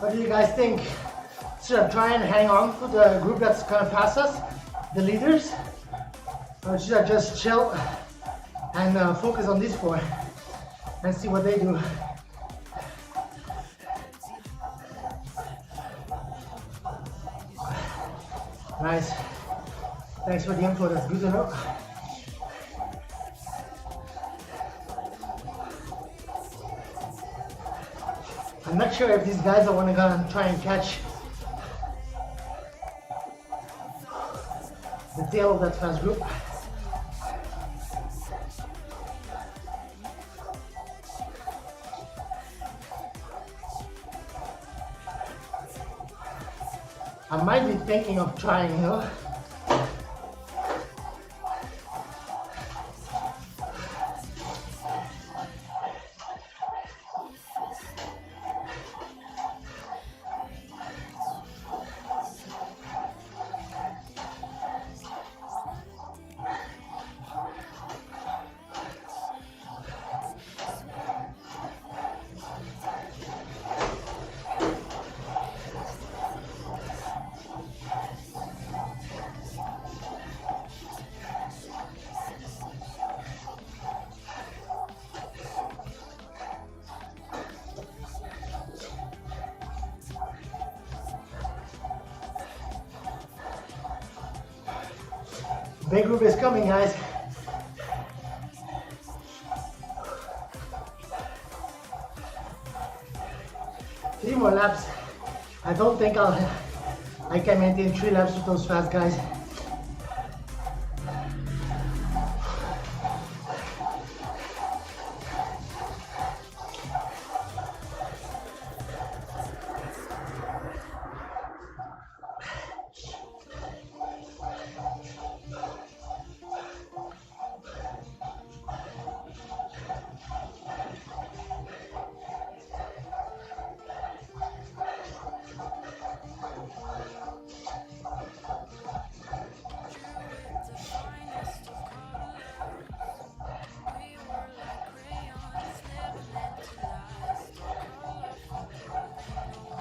S1: What do you guys think? Should I try and hang on to the group that's gonna pass us, the leaders? Or should I just chill and focus on these four and see what they do? Nice. Thanks for the info, that's good to know. I'm not sure if these guys are gonna try and catch the tail of that fast group. I might be thinking of trying, you know. Big group is coming, guys. Three more laps. I don't think I can maintain 3 laps with those fast guys.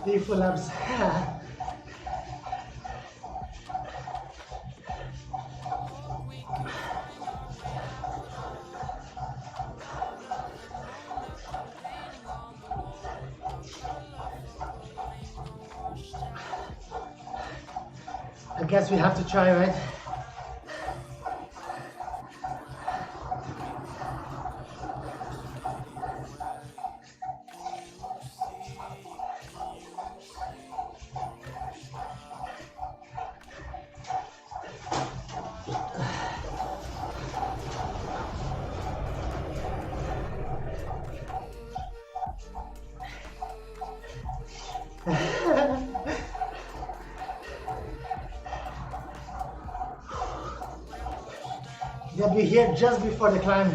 S1: Three full laps. I guess we have to try, right? They'll be here just before the climb.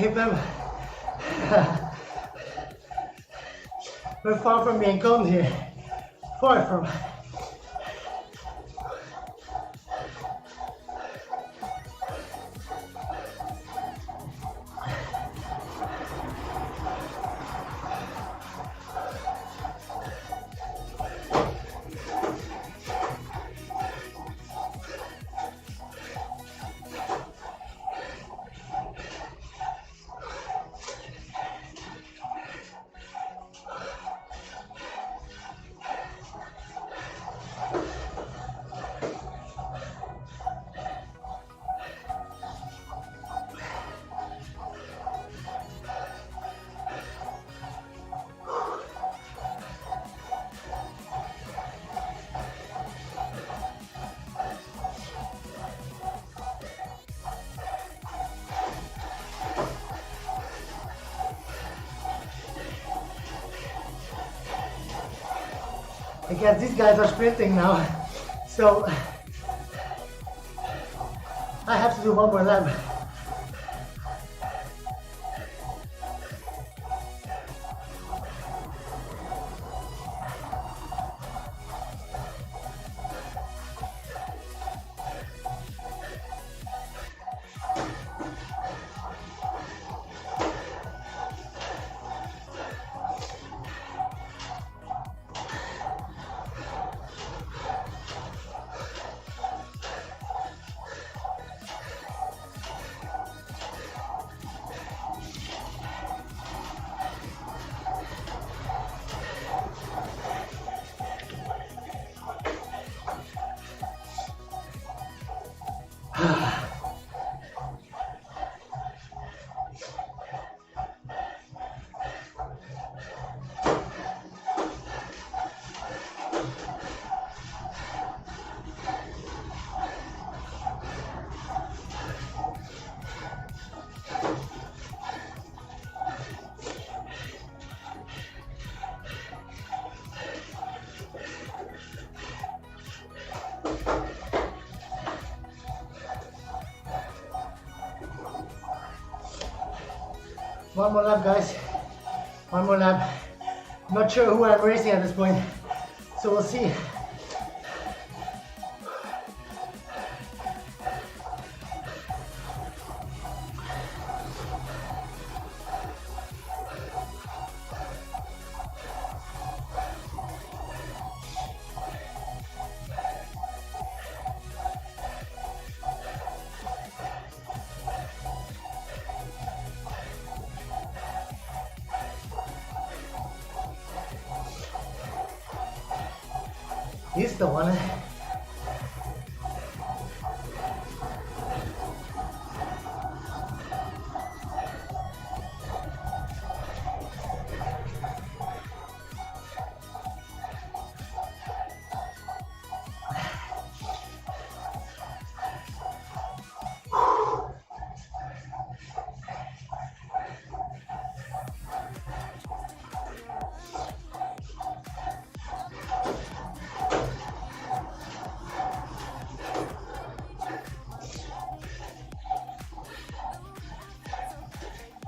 S1: Hey, fam. We're far from being cold here. Far from. I guess these guys are sprinting now, so I have to do one more lap. One more lap, guys. One more lap. I'm not sure who I'm racing at this point, so we'll see. He's the one.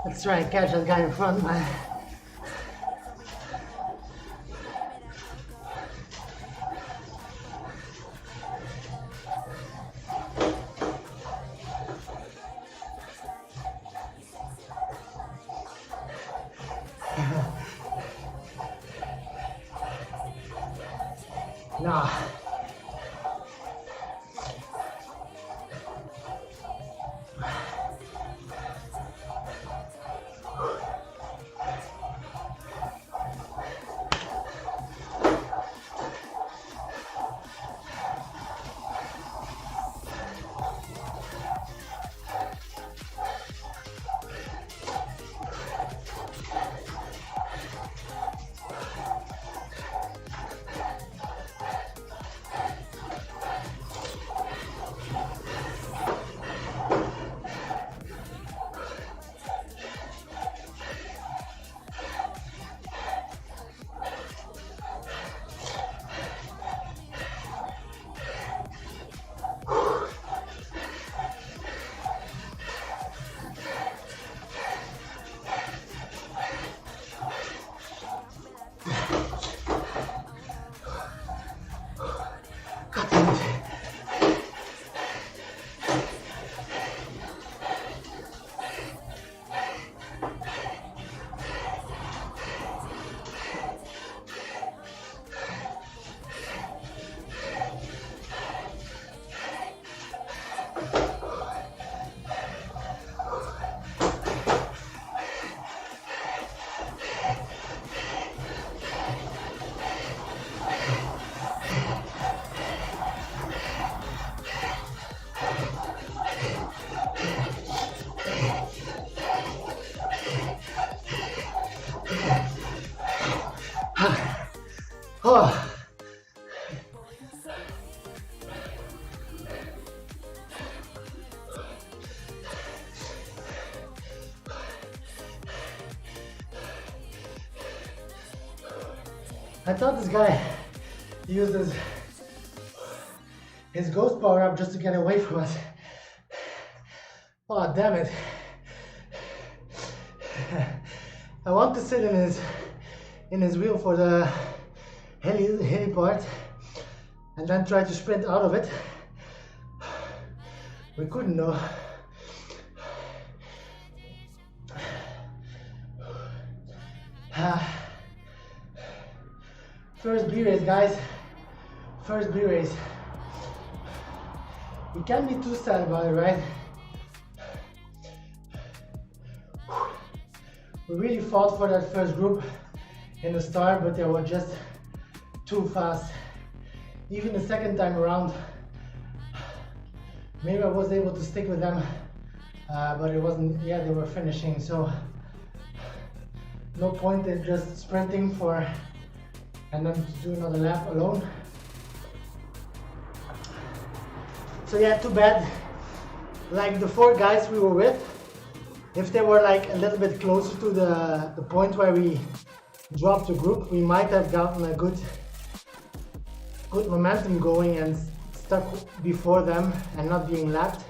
S1: Let's try and catch that guy in front, man. Nah. I thought this guy used his ghost power up just to get away from us. Oh, damn it. I want to sit in his wheel for the heli part and then try to sprint out of it. We couldn't though. First B race, guys. First B race. You can't be too sad about it, right? We really fought for that first group in the start, but they were just too fast. Even the second time around, maybe I was able to stick with them, but it wasn't, yeah, they were finishing, so no point in just sprinting for and then to do another lap alone. So yeah, too bad. Like the 4 guys we were with, if they were like a little bit closer to the point where we dropped the group, we might have gotten a good momentum going and stuck before them and not being lapped.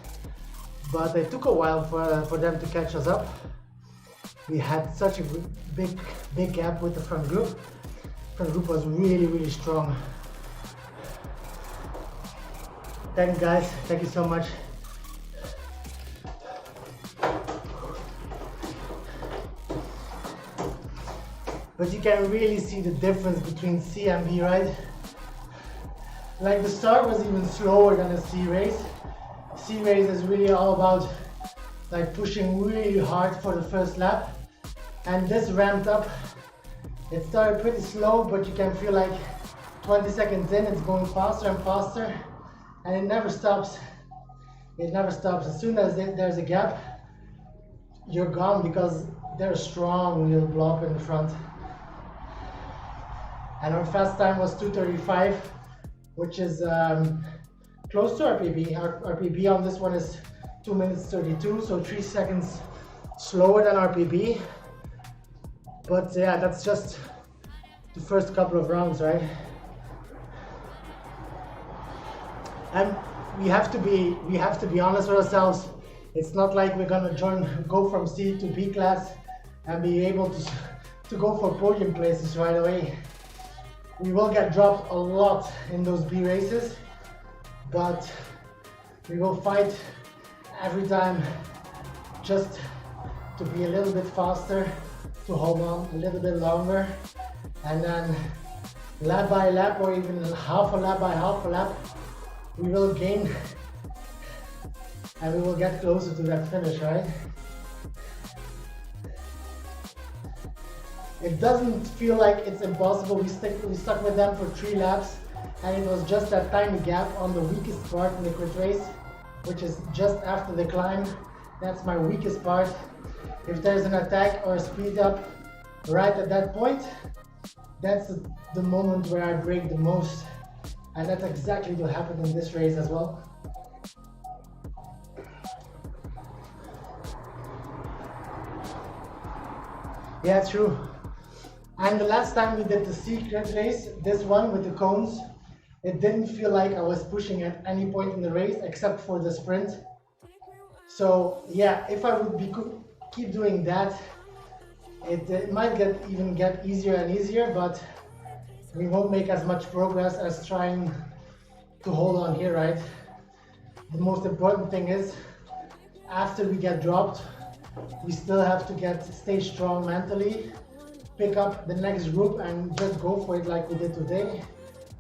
S1: But it took a while for them to catch us up. We had such a big gap with the front group. Front group was really strong. Thanks guys, thank you so much. But you can really see the difference between C and B, right? Like the start was even slower than a C race. C race is really all about like pushing really hard for the first lap. And this ramped up. It started pretty slow, but you can feel like 20 seconds in, it's going faster and faster. And it never stops. It never stops. As soon as there's a gap, you're gone because they're strong little blob in the front. And our fast time was 2:35, which is close to our PB. Our PB on this one is 2 minutes 32, so 3 seconds slower than our PB. But yeah, that's just the first couple of rounds, right? And we have to be honest with ourselves. It's not like we're gonna go from C to B class and be able to go for podium places right away. We will get dropped a lot in those B races, but we will fight every time just to be a little bit faster, to hold on a little bit longer, and then lap by lap or even half a lap by half a lap, we will gain and we will get closer to that finish, right? It doesn't feel like it's impossible. We stuck with them for 3 laps, and it was just that tiny gap on the weakest part in the crit race, which is just after the climb. That's my weakest part. If there's an attack or a speed up right at that point, that's the moment where I break the most. And that's exactly what happened in this race as well. Yeah, true. And the last time we did the secret race, this one with the cones, it didn't feel like I was pushing at any point in the race except for the sprint. So yeah, if I would keep doing that, it might even get easier and easier, but we won't make as much progress as trying to hold on here, right? The most important thing is, after we get dropped, we still have to stay strong mentally, pick up the next group and just go for it like we did today.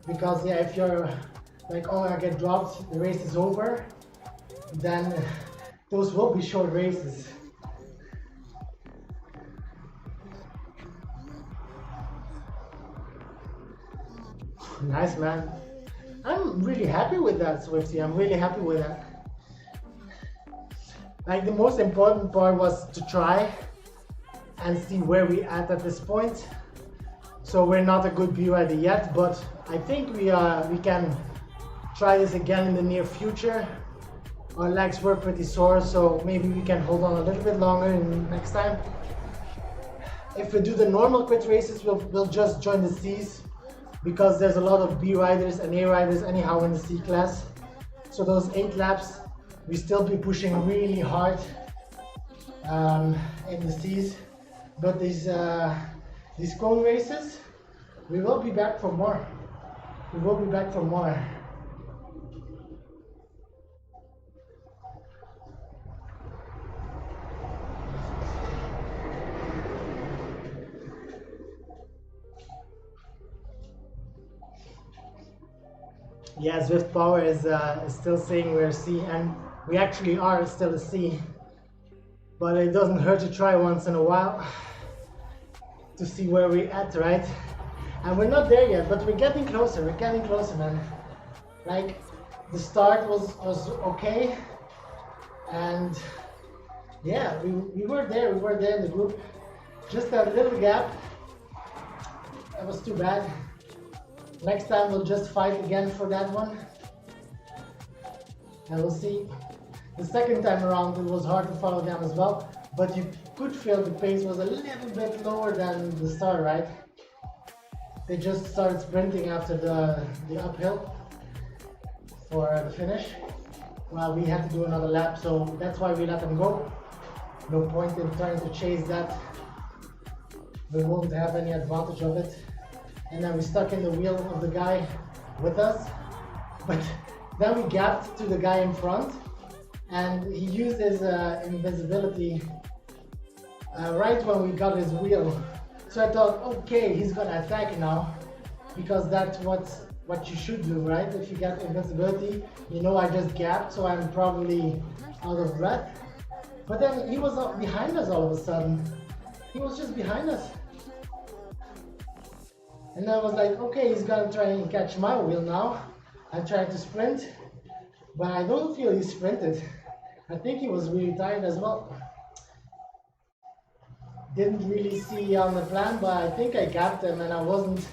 S1: Because yeah, if you're like, oh, I get dropped, the race is over, then those will be short races. Nice, man. I'm really happy with that, Swifty. I'm really happy with that. Like, the most important part was to try and see where we at this point. So we're not a good B rider yet, but I think we can try this again in the near future. Our legs were pretty sore, so maybe we can hold on a little bit longer next time. If we do the normal crit races, we'll just join the C's because there's a lot of B riders and A riders anyhow in the C class. So those 8 laps, we still be pushing really hard in the C's. But these cone races, we will be back for more. We will be back for more. Yeah, Zwift Power is still saying we're C, and we actually are still a C. But it doesn't hurt to try once in a while to see where we're at, right? And we're not there yet, but we're getting closer. We're getting closer, man. Like, the start was okay, and yeah, we were there. We were there in the group. Just that little gap. That was too bad. Next time we'll just fight again for that one, and we'll see. The second time around it was hard to follow them as well, but you could feel the pace was a little bit lower than the start, right? They just started sprinting after the uphill for the finish. Well, we had to do another lap, so that's why we let them go. No point in trying to chase that. We won't have any advantage of it. And then we stuck in the wheel of the guy with us, but then we gapped to the guy in front, and he used his invisibility right when we got his wheel. So I thought, okay, he's gonna attack now, because that's what you should do, right? If you get invincibility, you know I just gapped, so I'm probably out of breath. But then he was behind us all of a sudden. He was just behind us. And I was like, okay, he's gonna try and catch my wheel now. I'm trying to sprint, but I don't feel he sprinted. I think he was really tired as well. Didn't really see on the plan, but I think I gapped him, and I wasn't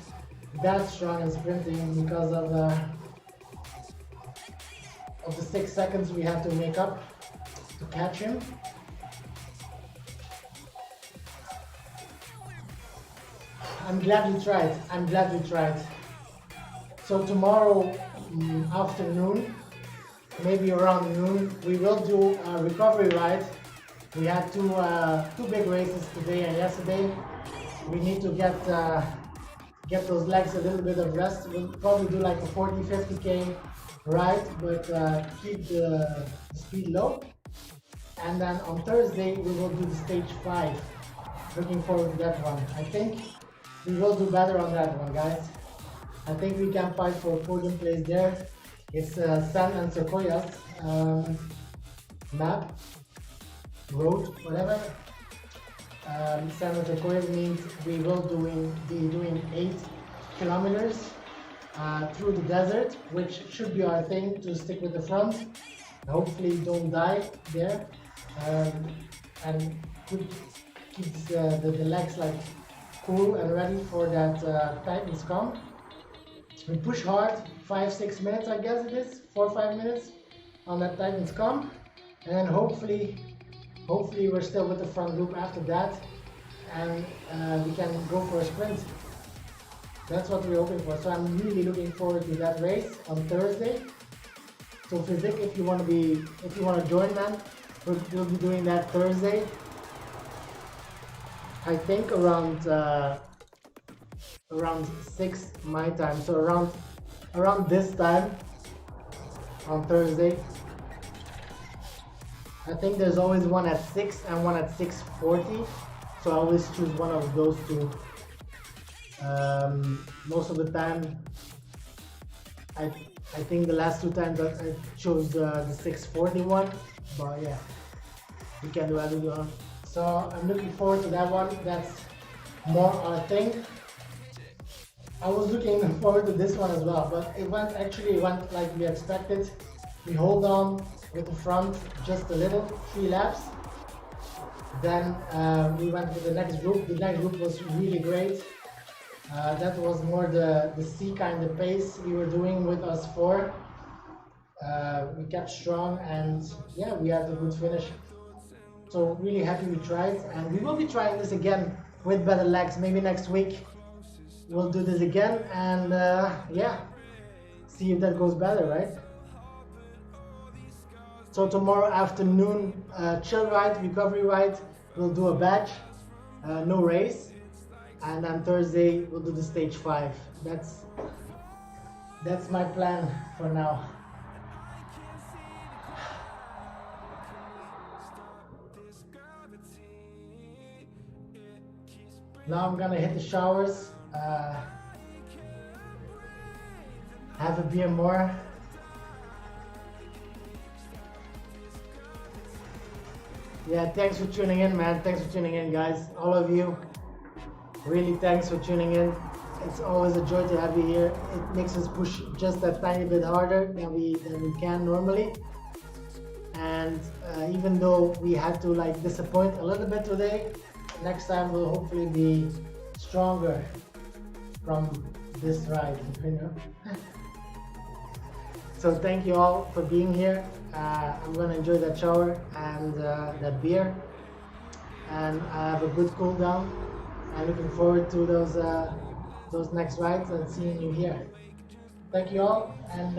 S1: that strong in sprinting because of the 6 seconds we had to make up to catch him. I'm glad we tried. I'm glad we tried. So tomorrow afternoon, maybe around noon, we will do a recovery ride. We had two big races today and yesterday. We need to get those legs a little bit of rest. We'll probably do like a 40-50k ride, but keep the speed low. And then on Thursday we will do the stage 5. Looking forward to that one. I think we will do better on that one, guys. I think we can fight for a podium place there. It's Sand and Sequoias map, road, whatever. Sand and Sequoias means we will be doing 8 kilometers through the desert, which should be our thing to stick with the front. Hopefully don't die there, and keeps the legs like cool and ready for that Titan's come. We push hard, 5-6 minutes I guess it is, 4 or 5 minutes on that Titan's come, and then hopefully we're still with the front group after that, and we can go for a sprint. That's what we're hoping for. So I'm really looking forward to that race on Thursday. So Physic, if you want to join, man, we'll be doing that Thursday. I think around 6 my time, so around this time on Thursday. I think there's always one at 6 and one at 6:40, so I always choose one of those two. Most of the time, I think the last 2 times I chose the 6:40 one, but yeah, you can do either one. So I'm looking forward to that one. That's more our thing. I was looking forward to this one as well, but it went like we expected. We hold on with the front just a little, 3 laps. Then we went with the next group. The next group was really great. That was more the C kind of pace we were doing with us 4. We kept strong, and yeah, we had a good finish. So really happy we tried, and we will be trying this again with better legs maybe next week. we'll do this again, and yeah, see if that goes better, right? So tomorrow afternoon, chill ride, recovery ride, we'll do a batch, no race, and on Thursday we'll do the stage 5. That's my plan for now. Now I'm gonna hit the showers, have a beer more. Yeah, thanks for tuning in, man. Thanks for tuning in, guys. All of you. Really, thanks for tuning in. It's always a joy to have you here. It makes us push just a tiny bit harder than we can normally. And even though we had to like disappoint a little bit today, next time we'll hopefully be stronger from this ride, you know. So thank you all for being here. I'm gonna enjoy that shower and that beer, and I have a good cool down. I'm looking forward to those next rides and seeing you here. Thank you all, and